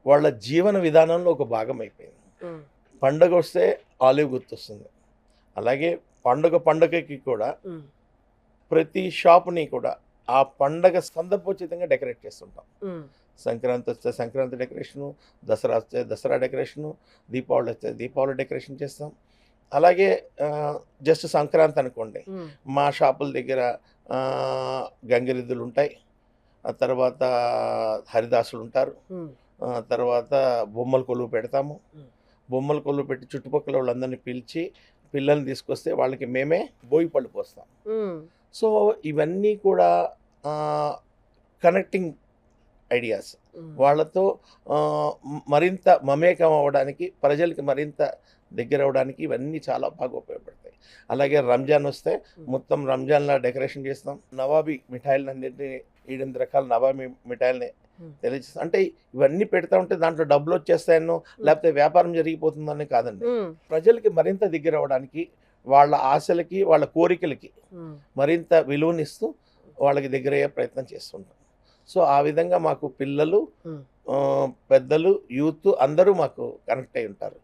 [SPEAKER 2] వాళ్ళ జీవన విధానంలో ఒక భాగం అయిపోయింది. పండగ వస్తే ఆలివ్ గుర్తొస్తుంది. అలాగే పండగకి కూడా ప్రతి షాప్ని కూడా ఆ పండగ సందర్భోచితంగా డెకరేట్ చేస్తుంటాం. సంక్రాంతి వస్తే సంక్రాంతి డెకరేషను, దసరా వస్తే దసరా డెకరేషను, దీపావళి వస్తే దీపావళి డెకరేషన్ చేస్తాం. అలాగే జస్ట్ సంక్రాంతి అనుకోండి, మా షాపుల దగ్గర గంగిరెద్దులు ఉంటాయి, ఆ తర్వాత హరిదాసులు ఉంటారు, తర్వాత బొమ్మల కొలువు పెడతాము. బొమ్మల కొలువు పెట్టి చుట్టుపక్కల వాళ్ళందరినీ పిలిచి పిల్లల్ని తీసుకొస్తే వాళ్ళకి మేమే భోగి పళ్ళు పోస్తాం. సో ఇవన్నీ కూడా కనెక్టింగ్ ఐడియాస్. వాళ్ళతో మరింత మమేకం అవ్వడానికి, ప్రజలకి మరింత దగ్గర అవ్వడానికి ఇవన్నీ చాలా బాగా ఉపయోగపడతాయి. అలాగే రంజాన్ వస్తే మొత్తం రంజాన్లా డెకరేషన్ చేస్తాం. నవాబీ మిఠాయిలన్నింటినీ 7 రకాల నవాబీ మిఠాయిల్ని తెలియజేస్తాం. అంటే ఇవన్నీ పెడతా ఉంటే దాంట్లో డబ్బులు వచ్చేస్తాయనో లేకపోతే వ్యాపారం జరిగిపోతుందని కాదండి. ప్రజలకి మరింత దగ్గర అవ్వడానికి, వాళ్ళ ఆశలకి వాళ్ళ కోరికలకి మరింత విలువనిస్తూ వాళ్ళకి దగ్గరయ్యే ప్రయత్నం చేస్తుంటాం. సో ఆ విధంగా మాకు పిల్లలు, పెద్దలు, యూత్ అందరూ మాకు కనెక్ట్ అయి ఉంటారు.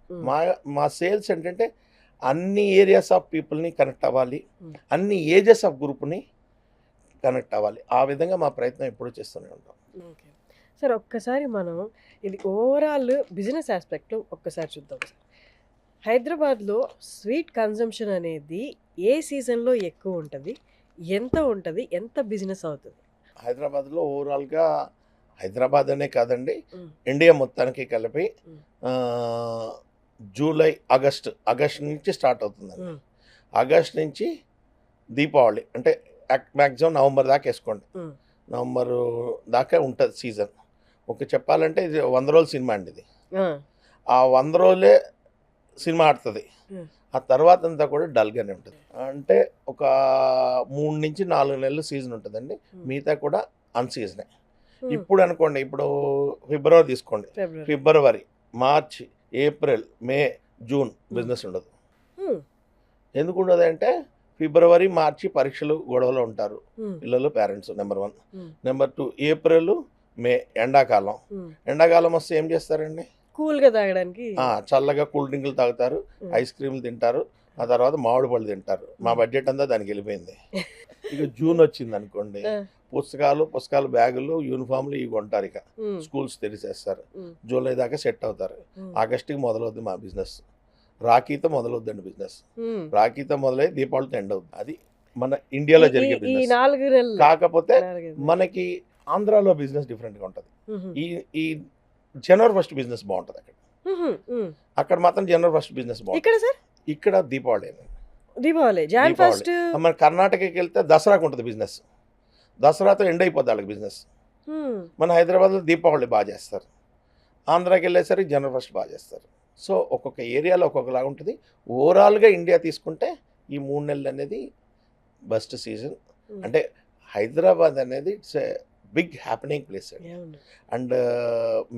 [SPEAKER 2] మా సేల్స్ ఏంటంటే అన్ని ఏరియాస్ ఆఫ్ పీపుల్ని కనెక్ట్ అవ్వాలి, అన్ని ఏజెస్ ఆఫ్ గ్రూప్ని కనెక్ట్ అవ్వాలి. ఆ విధంగా మా ప్రయత్నం ఎప్పుడూ చేస్తూనే ఉంటాం.
[SPEAKER 1] ఓకే సార్, ఒక్కసారి మనం ఇది ఓవరాల్ బిజినెస్ ఆస్పెక్ట్లో ఒక్కసారి చూద్దాం సార్. హైదరాబాద్లో స్వీట్ కన్జంప్షన్ అనేది ఏ సీజన్లో ఎక్కువ ఉంటుంది, ఎంత ఉంటుంది, ఎంత బిజినెస్ అవుతుంది?
[SPEAKER 2] హైదరాబాద్లో ఓవరాల్గా హైదరాబాద్ అనే కాదండి, ఇండియా మొత్తానికి కలిపి జూలై ఆగస్ట్ నుంచి స్టార్ట్ అవుతుందండి. ఆగస్ట్ నుంచి దీపావళి అంటే మ్యాక్సిమం నవంబర్ దాకా వేసుకోండి. నవంబర్ దాకా ఉంటుంది సీజన్. ఒక చెప్పాలంటే ఇది 100 రోజుల సినిమా అండి. ఇది ఆ 100 రోజులే సినిమా ఆడుతుంది. ఆ తర్వాత అంతా కూడా డల్గానే ఉంటుంది. అంటే ఒక 3 నుంచి 4 నెలలు సీజన్ ఉంటుందండి, మిగతా కూడా అన్సీజనే. ఇప్పుడు అనుకోండి, ఇప్పుడు ఫిబ్రవరి తీసుకోండి, ఫిబ్రవరి, మార్చి, ఏప్రిల్, మే, జూన్ బిజినెస్ ఉండదు. ఎందుకు ఉండదు అంటే ఫిబ్రవరి, మార్చి పరీక్షలు గొడవలో ఉంటారు పిల్లలు, పేరెంట్స్. నెంబర్ 1. నెంబర్ 2, ఏప్రిల్, మే ఎండాకాలం. ఎండాకాలం వస్తే ఏం చేస్తారండి?
[SPEAKER 1] కూల్గా తాగడానికి
[SPEAKER 2] చల్లగా కూల్ డ్రింకులు తాగుతారు, ఐస్ క్రీమ్లు తింటారు, ఆ తర్వాత మామిడి పళ్ళు తింటారు. మా బడ్జెట్ అంతా దానికి వెళ్ళిపోయింది. ఇక జూన్ వచ్చింది అనుకోండి, పుస్తకాలు, బ్యాగులు, యూనిఫామ్లు ఇవి కొంటారు. ఇక స్కూల్స్ తెరిచేస్తారు. జూలై దాకా సెట్ అవుతారు. ఆగస్టుకి మొదలవుద్ది మా బిజినెస్. రాఖీతో మొదలవుద్దండి బిజినెస్. రాఖీతో మొదలై దీపావళితో ఎండ్ అవుతుంది. అది మన ఇండియాలో జరిగే బిజినెస్. కాకపోతే మనకి ఆంధ్రాలో బిజినెస్ డిఫరెంట్గా ఉంటుంది. ఈ జనవరి ఫస్ట్ బిజినెస్ బాగుంటుంది అక్కడ. అక్కడ మాత్రం జనవరి ఫస్ట్ బిజినెస్ బాగుంటుంది. ఇక్కడ దీపావళి మన కర్ణాటకకి వెళ్తే దసరాకు ఉంటుంది బిజినెస్. దసరాతో ఎండ్ అయిపోద్ది వాళ్ళకి బిజినెస్. మన హైదరాబాద్లో దీపావళి బాగా చేస్తారు, ఆంధ్రాకి వెళ్ళేసరికి జనవరి ఫస్ట్ బాగా చేస్తారు. సో ఒక్కొక్క ఏరియాలో ఒక్కొక్కలాగా ఉంటుంది. ఓవరాల్గా ఇండియా తీసుకుంటే ఈ 3 నెలలు అనేది బెస్ట్ సీజన్. అంటే హైదరాబాద్ అనేది it's a big happening place అండి. అండ్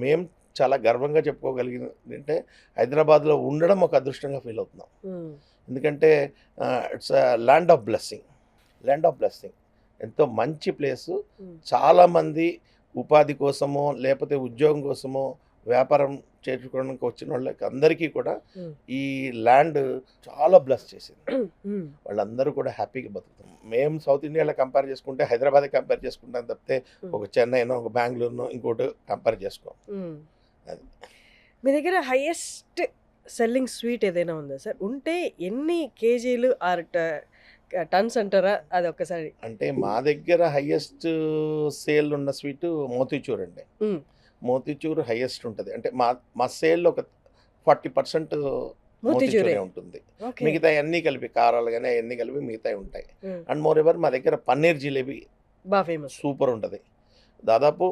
[SPEAKER 2] మేము చాలా గర్వంగా చెప్పుకోగలిగింది అంటే హైదరాబాద్లో ఉండడం ఒక అదృష్టంగా ఫీల్ అవుతున్నాం. ఎందుకంటే ఇట్స్ ల్యాండ్ ఆఫ్ బ్లెస్సింగ్. ఎంతో మంచి ప్లేసు. చాలామంది ఉపాధి కోసమో లేకపోతే ఉద్యోగం కోసమో వ్యాపారం చేర్చుకోవడానికి వచ్చిన వాళ్ళకి అందరికీ కూడా ఈ ల్యాండ్ చాలా బ్లెస్ చేసింది. వాళ్ళందరూ కూడా హ్యాపీగా బతుకుతాం. మేము సౌత్ ఇండియాలో కంపేర్ చేసుకుంటే హైదరాబాద్ కంపేర్ చేసుకుంటాం తప్పితే ఒక చెన్నైనో ఒక బెంగళూరునో ఇంకోటి కంపేర్ చేసుకోం. అది
[SPEAKER 1] మీ దగ్గర హైయెస్ట్ సెల్లింగ్ స్వీట్ ఏదైనా ఉందా సార్? ఉంటే ఎన్ని కేజీలు ఆర్ టన్స్ అంటారా? అది ఒక్కసారి.
[SPEAKER 2] అంటే మా దగ్గర హైయెస్ట్ సేల్ ఉన్న స్వీట్ మోతీచూర్ అండి. మోతీచూర్ హైయెస్ట్ ఉంటుంది. అంటే మా సేల్ ఒక 40% మోతీచూరే ఉంటుంది. మిగతా అన్నీ కలిపి కారాలు కానీ అవన్నీ కలిపి మిగతా ఉంటాయి. అండ్ మోర్ ఎవర్ మా దగ్గర పన్నీర్ జిలేబీ
[SPEAKER 1] బాగా ఫేమస్,
[SPEAKER 2] సూపర్ ఉంటుంది. దాదాపు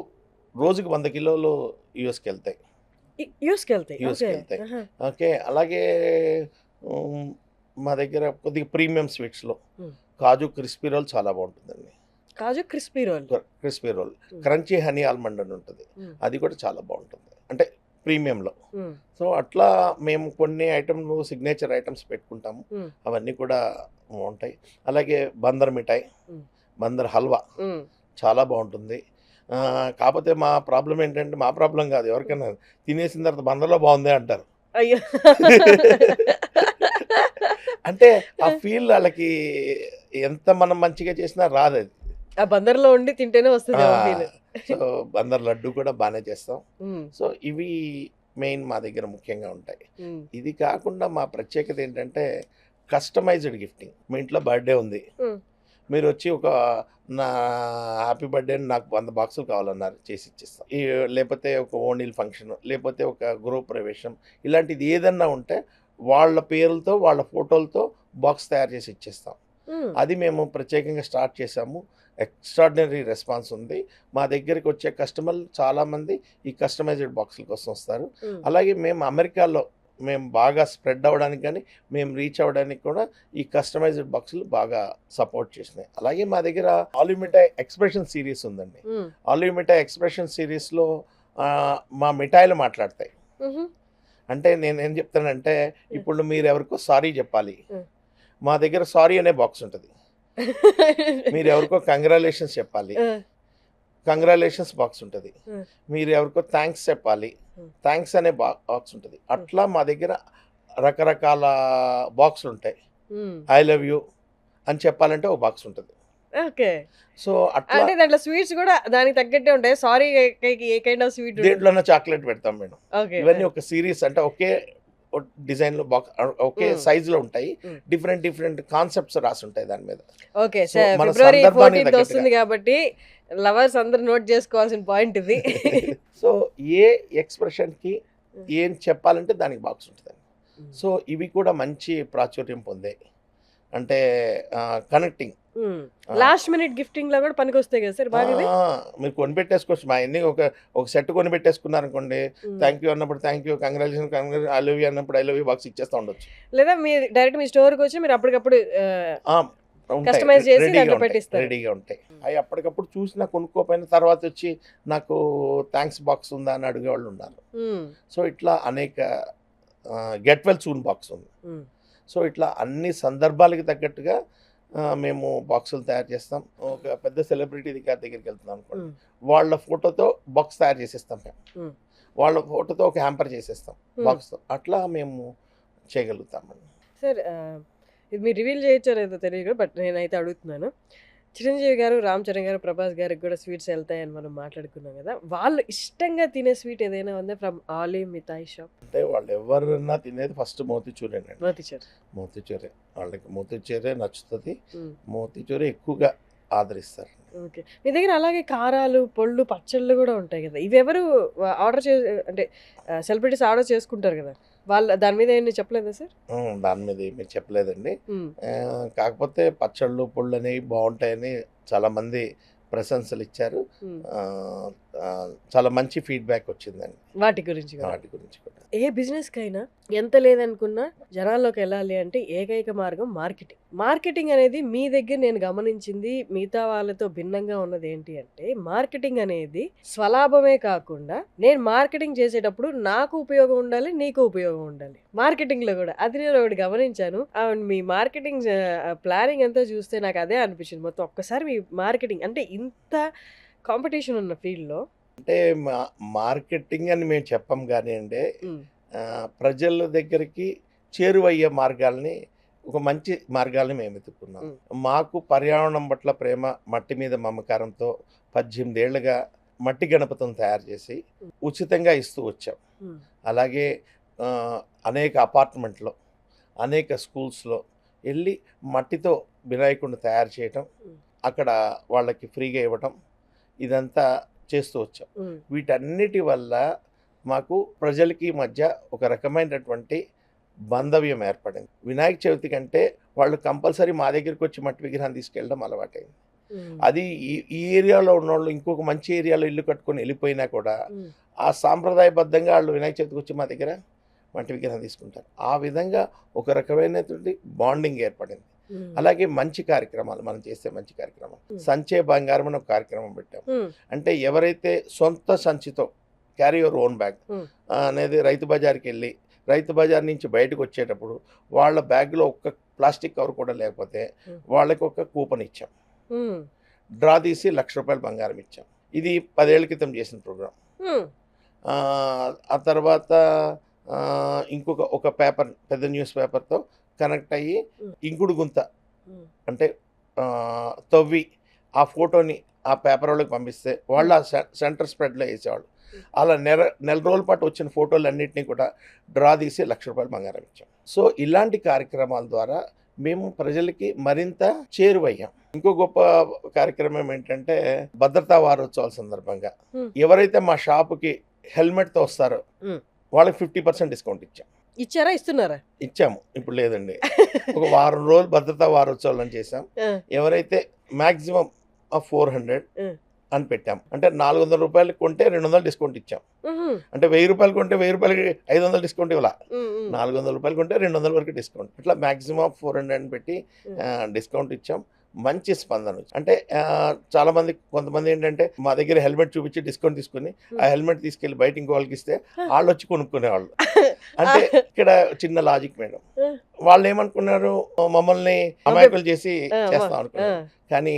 [SPEAKER 2] రోజుకి 100 కిలోలు యూఎస్కి వెళ్తాయి.
[SPEAKER 1] యూస్కి వెళ్తాయి.
[SPEAKER 2] యూస్కి
[SPEAKER 1] ఓకే.
[SPEAKER 2] వెళ్తాయి.
[SPEAKER 1] ఆహా.
[SPEAKER 2] ఓకే. అలాగే హ్మ్, మా దగ్గర కొద్దిగా ప్రీమియం స్వీట్స్‌లో
[SPEAKER 1] ఉమ్.
[SPEAKER 2] కాజు క్రిస్పీ రోల్ చాలా బాగుంటుందండి.
[SPEAKER 1] కాజు క్రిస్పీ రోల్.
[SPEAKER 2] క్రిస్పీ రోల్,
[SPEAKER 1] ఉమ్.
[SPEAKER 2] క్రంచీ హనీ ఆల్మండ్ అని ఉంటుంది.
[SPEAKER 1] ఉమ్.
[SPEAKER 2] అది కూడా చాలా బాగుంటుంది. అంటే ప్రీమియంలో.
[SPEAKER 1] ఉమ్.
[SPEAKER 2] సో అట్లా మేము కొన్ని ఐటెంలు సిగ్నేచర్ ఐటమ్స్ పెట్టుకుంటాము.
[SPEAKER 1] ఉమ్.
[SPEAKER 2] అవన్నీ కూడా బాగుంటాయి. అలాగే బందర్ మిఠాయి,
[SPEAKER 1] ఉమ్.
[SPEAKER 2] బందర్ హల్వా
[SPEAKER 1] ఉమ్.
[SPEAKER 2] చాలా బాగుంటుంది. కాకపోతే మా ప్రాబ్లం ఏంటంటే, మా ప్రాబ్లం కాదు, ఎవరికైనా తినేసిన తర్వాత బందర్లో బాగుంది అంటారు.
[SPEAKER 1] అయ్యో.
[SPEAKER 2] అంటే ఆ ఫీల్ వాళ్ళకి ఎంత మనం మంచిగా చేసినా రాదు అది.
[SPEAKER 1] ఆ బందర్లో ఉండి తింటేనే వస్తుంది ఆ ఫీల్.
[SPEAKER 2] సో బందర్ లడ్డు కూడా బాగానే చేస్తాం. సో ఇవి మెయిన్ మా దగ్గర ముఖ్యంగా ఉంటాయి. ఇది కాకుండా మా ప్రత్యేకత ఏంటంటే కస్టమైజ్డ్ గిఫ్టింగ్. మీ ఇంట్లో బర్త్డే ఉంది, మీరు వచ్చి ఒక నా హ్యాపీ బర్త్డే అని నాకు 100 బాక్సులు కావాలన్నారు, చేసి ఇచ్చేస్తాం. లేకపోతే ఒక ఓణీల్ ఫంక్షన్, లేకపోతే ఒక గృహ ప్రవేశం, ఇలాంటిది ఏదన్నా ఉంటే వాళ్ళ పేర్లతో వాళ్ళ ఫోటోలతో బాక్స్ తయారు చేసి ఇచ్చేస్తాం. అది మేము ప్రత్యేకంగా స్టార్ట్ చేసాము. ఎక్స్ట్రాడినరీ రెస్పాన్స్ ఉంది. మా దగ్గరికి వచ్చే కస్టమర్లు చాలామంది ఈ కస్టమైజ్డ్ బాక్సుల కోసం వస్తారు. అలాగే మేము అమెరికాలో మేము బాగా స్ప్రెడ్ అవ్వడానికి కానీ మేము రీచ్ అవ్వడానికి కూడా ఈ కస్టమైజ్డ్ బాక్సులు బాగా సపోర్ట్ చేసినాయి. అలాగే మా దగ్గర ఆలివ్ మిఠాయి ఎక్స్ప్రెషన్ సిరీస్ ఉందండి. ఆలివ్ మిఠాయి ఎక్స్ప్రెషన్ సిరీస్లో మా మిఠాయిలు మాట్లాడతాయి. అంటే నేను ఏం చెప్తానంటే, ఇప్పుడు మీరు ఎవరికో సారీ చెప్పాలి, మా దగ్గర సారీ అనే బాక్స్ ఉంటుంది. మీరు ఎవరికో కంగ్రాచులేషన్స్ చెప్పాలి, కంగ్రాచులేషన్స్ బాక్స్ ఉంటుంది. మీరు ఎవరికో థ్యాంక్స్ చెప్పాలి, థ్యాంక్స్ అనే బాక్స్ ఉంటుంది. అట్లా మా దగ్గర రకరకాల బాక్సులు ఉంటాయి. ఐ లవ్ యూ అని చెప్పాలంటే ఒక బాక్స్ ఉంటుంది.
[SPEAKER 1] ఓకే.
[SPEAKER 2] సో అట్లా
[SPEAKER 1] అంటే దాంట్లో స్వీట్స్ కూడా దానికి తగ్గట్టే ఉంటాయి. సారీ ఏ కైండ్ ఆఫ్ స్వీట్?
[SPEAKER 2] దేంట్లోనే చాక్లెట్ పెడతాం మేడం.
[SPEAKER 1] ఓకే.
[SPEAKER 2] ఇవన్నీ ఒక సిరీస్, అంటే ఒకే డిజైన్ లో బాక్స్, ఒకే సైజ్ లో ఉంటాయి. డిఫరెంట్ డిఫరెంట్ కాన్సెప్ట్స్ రాసి ఉంటాయి దాని మీద.
[SPEAKER 1] ఓకే.
[SPEAKER 2] So, మన
[SPEAKER 1] ఫిబ్రవరి
[SPEAKER 2] సందర్భానికి
[SPEAKER 1] 14th వస్తుంది కాబట్టి లవర్స్ అందరూ నోట్ చేసుకోవాల్సిన పాయింట్ ఇది.
[SPEAKER 2] సో ఏ ఎక్స్ప్రెషన్ కి ఏం చెప్పాలంటే దానికి బాక్స్ ఉంటుంది. సో ఇవి కూడా మంచి ప్రాచుర్యం పొందాయి. అంటే కనెక్టింగ్,
[SPEAKER 1] లాస్ట్ మినిట్ గిఫ్టింగ్ లో కూడా పనికి వస్తాయి కదా సార్ బాగా ఇవి?
[SPEAKER 2] మీరు కొనిపెట్టేసుకోవచ్చు. మా అన్ని ఒక సెట్ కొనిపెట్టేసుకున్నారు అనుకోండి, థ్యాంక్ యూ అన్నప్పుడు thank you, congratulation, I love you అన్నప్పుడు ఐ లవ్ యూ బాక్స్ ఇచ్చేస్తూ ఉండొచ్చు.
[SPEAKER 1] లేదా మీరు డైరెక్ట్ మీ స్టోర్కి వచ్చి మీరు అప్పటికప్పుడు కస్టమైజ్ చేసి దాంట్లో పెట్టిస్తారు.
[SPEAKER 2] రెడీగా ఉంటాయి. అవి అప్పటికప్పుడు చూసినా కొనుక్కోపోయిన తర్వాత వచ్చి నాకు థ్యాంక్స్ బాక్స్ ఉందా అని అడిగేవాళ్ళు ఉన్నారు. సో ఇట్లా అనేక గెట్ వెల్ సూన్ బాక్స్ ఉంది. సో ఇట్లా అన్ని సందర్భాలకి తగ్గట్టుగా మేము బాక్సులు తయారు చేస్తాం. ఒక పెద్ద సెలబ్రిటీ దగ్గరికి వెళ్తున్నాం అనుకోండి, వాళ్ళ ఫోటోతో బాక్స్ తయారు చేసేస్తాం మేము. వాళ్ళ ఫోటోతో ఒక హ్యాంపర్ చేసేస్తాం బాక్స్తో. అట్లా మేము చేయగలుగుతామండి.
[SPEAKER 1] సార్ ఇది మీరు రివీల్ చేయొచ్చో లేదో తెలియదు, బట్ నేనైతే అడుగుతున్నాను. చిరంజీవి గారు, రామ్ చరణ్ గారు, ప్రభాస్ గారికి కూడా స్వీట్స్ వెళ్తాయని మనం మాట్లాడుకున్నాం కదా, వాళ్ళు ఇష్టంగా తినే స్వీట్ ఏదైనా ఉందా ఫ్రమ్ ఆలివ్ మిఠాయి షాప్?
[SPEAKER 2] అంటే వాళ్ళు ఎవరన్నా తినేది ఫస్ట్ మోతిచూరేనండి. మోతిచూరే వాళ్ళకి మోతిచూరే నచ్చుతుంది. మోతిచూరే ఎక్కువగా ఆదరిస్తారు.
[SPEAKER 1] ఓకే. మీ దగ్గర అలాగే కారాలు, పొళ్ళు, పచ్చళ్ళు కూడా ఉంటాయి కదా, ఇవి ఎవరు ఆర్డర్ అంటే సెలబ్రిటీస్ ఆర్డర్ చేసుకుంటారు కదా, వాళ్ళు దాని మీద ఏమీ చెప్పలేదా సార్?
[SPEAKER 2] దాని మీద ఏమీ చెప్పలేదండి. కాకపోతే పచ్చళ్ళు పొళ్ళు అనేవి బాగుంటాయని చాలామంది ప్రశంసలు ఇచ్చారు. చాలా మంచి ఫీడ్బ్యాక్ వచ్చిందండి
[SPEAKER 1] వాటి గురించి కూడా. ఏ బిజినెస్కైనా ఎంత లేదనుకున్నా జనాల్లోకి వెళ్ళాలి అంటే ఏకైక మార్గం మార్కెటింగ్. మార్కెటింగ్ అనేది మీ దగ్గర నేను గమనించింది మిగతా వాళ్ళతో భిన్నంగా ఉన్నది ఏంటి అంటే, మార్కెటింగ్ అనేది స్వలాభమే కాకుండా నేను మార్కెటింగ్ చేసేటప్పుడు నాకు ఉపయోగం ఉండాలి, నీకు ఉపయోగం ఉండాలి మార్కెటింగ్ లో కూడా. అది నేను ఒకటి గమనించాను. మీ మార్కెటింగ్ ప్లానింగ్ అంతా చూస్తే నాకు అదే అనిపించింది. మొత్తం ఒక్కసారి మీ మార్కెటింగ్ అంటే ఇంత కాంపిటీషన్ ఉన్న ఫీల్డ్లో
[SPEAKER 2] అంటే మార్కెటింగ్ అని మేము చెప్పం కానీ అండి, ప్రజల దగ్గరికి చేరువయ్యే మార్గాల్ని, ఒక మంచి మార్గాల్ని మేము ఎత్తుకున్నాం. మాకు పర్యావరణం పట్ల ప్రేమ, మట్టి మీద మమకారంతో 18 ఏళ్ళుగా మట్టి గణపతిని తయారు చేసి ఉచితంగా ఇస్తూ వచ్చాం. అలాగే అనేక అపార్ట్మెంట్లో, అనేక స్కూల్స్లో వెళ్ళి మట్టితో వినాయకుడిని తయారు చేయటం, అక్కడ వాళ్ళకి ఫ్రీగా ఇవ్వటం, ఇదంతా చేస్తూ వచ్చాం. వీటన్నిటి వల్ల మాకు ప్రజలకి మధ్య ఒక రకమైనటువంటి బాంధవ్యం ఏర్పడింది. వినాయక చవితి కంటే వాళ్ళు కంపల్సరీ మా దగ్గరికి వచ్చి మట్టి విగ్రహాన్ని తీసుకెళ్ళడం అలవాటైంది. అది ఈ ఏరియాలో ఉన్నోళ్ళు ఇంకొక మంచి ఏరియాలో ఇల్లు కట్టుకొని వెళ్ళిపోయినా కూడా ఆ సాంప్రదాయబద్ధంగా వాళ్ళు వినాయక చవితికి వచ్చి మా దగ్గర వంటి విగ్రహం తీసుకుంటారు. ఆ విధంగా ఒక రకమైనటువంటి బాండింగ్ ఏర్పడింది. అలాగే మంచి కార్యక్రమాలు మనం చేసే మంచి కార్యక్రమాలు, సంచే బంగారం అని ఒక కార్యక్రమం పెట్టాం. అంటే ఎవరైతే సొంత సంచితో క్యారీ యువర్ ఓన్ బ్యాగ్ అనేది రైతు బజార్కి వెళ్ళి రైతు బజార్ నుంచి బయటకు వచ్చేటప్పుడు వాళ్ళ బ్యాగ్లో ఒక్క ప్లాస్టిక్ కవర్ కూడా లేకపోతే వాళ్ళకి ఒక కూపన్ ఇచ్చాం. డ్రా తీసి ₹1,00,000 బంగారం ఇచ్చాం. ఇది 10 ఏళ్ల క్రితం చేసిన ప్రోగ్రాం. ఆ తర్వాత ఒక పేపర్, పెద్ద న్యూస్ పేపర్తో కనెక్ట్ అయ్యి ఇంకుడు గుంత అంటే తవ్వి ఆ ఫోటోని ఆ పేపర్ వాళ్ళకి పంపిస్తే వాళ్ళు ఆ సెంటర్ స్ప్రెడ్లో వేసేవాళ్ళు. అలా నెల రోజుల పాటు వచ్చిన ఫోటోలన్నింటినీ కూడా డ్రా తీసి ₹1,00,000 బంగారం ఇచ్చాం. సో ఇలాంటి కార్యక్రమాల ద్వారా మేము ప్రజలకి మరింత చేరువయ్యాం. ఇంకో గొప్ప కార్యక్రమం ఏంటంటే భద్రతా వారోత్సవాల సందర్భంగా ఎవరైతే మా షాపుకి హెల్మెట్తో వస్తారో వాళ్ళకి 50% డిస్కౌంట్ ఇచ్చాం.
[SPEAKER 1] ఇచ్చారా, ఇస్తున్నారా?
[SPEAKER 2] ఇచ్చాము, ఇప్పుడు లేదండి. ఒక వారం రోజులు భద్రతా వారోత్సవాలు అని చేసాం. ఎవరైతే మ్యాక్సిమం 400 అని పెట్టాం. అంటే ₹400 కొంటే 200 డిస్కౌంట్ ఇచ్చాం. అంటే ₹1000 కొంటే ₹1000కి 500 డిస్కౌంట్ ఇవ్వాల. ₹400 కొంటే 200 వరకు డిస్కౌంట్. ఇట్లా మ్యాక్సిమం 400 అని పెట్టి డిస్కౌంట్ ఇచ్చాం. మంచి స్పందన వచ్చింది. అంటే కొంతమంది ఏంటంటే మా దగ్గర హెల్మెట్ చూపించి డిస్కౌంట్ తీసుకుని ఆ హెల్మెట్ తీసుకెళ్లి బయట ఇంకో వాళ్ళకి ఇస్తే వాళ్ళు వచ్చి కొనుక్కునేవాళ్ళు. అంటే ఇక్కడ చిన్న లాజిక్ మేడం, వాళ్ళు ఏమనుకున్నారు, మమ్మల్ని అమాయకులు చేసి చేస్తాం అనుకున్నారు. కానీ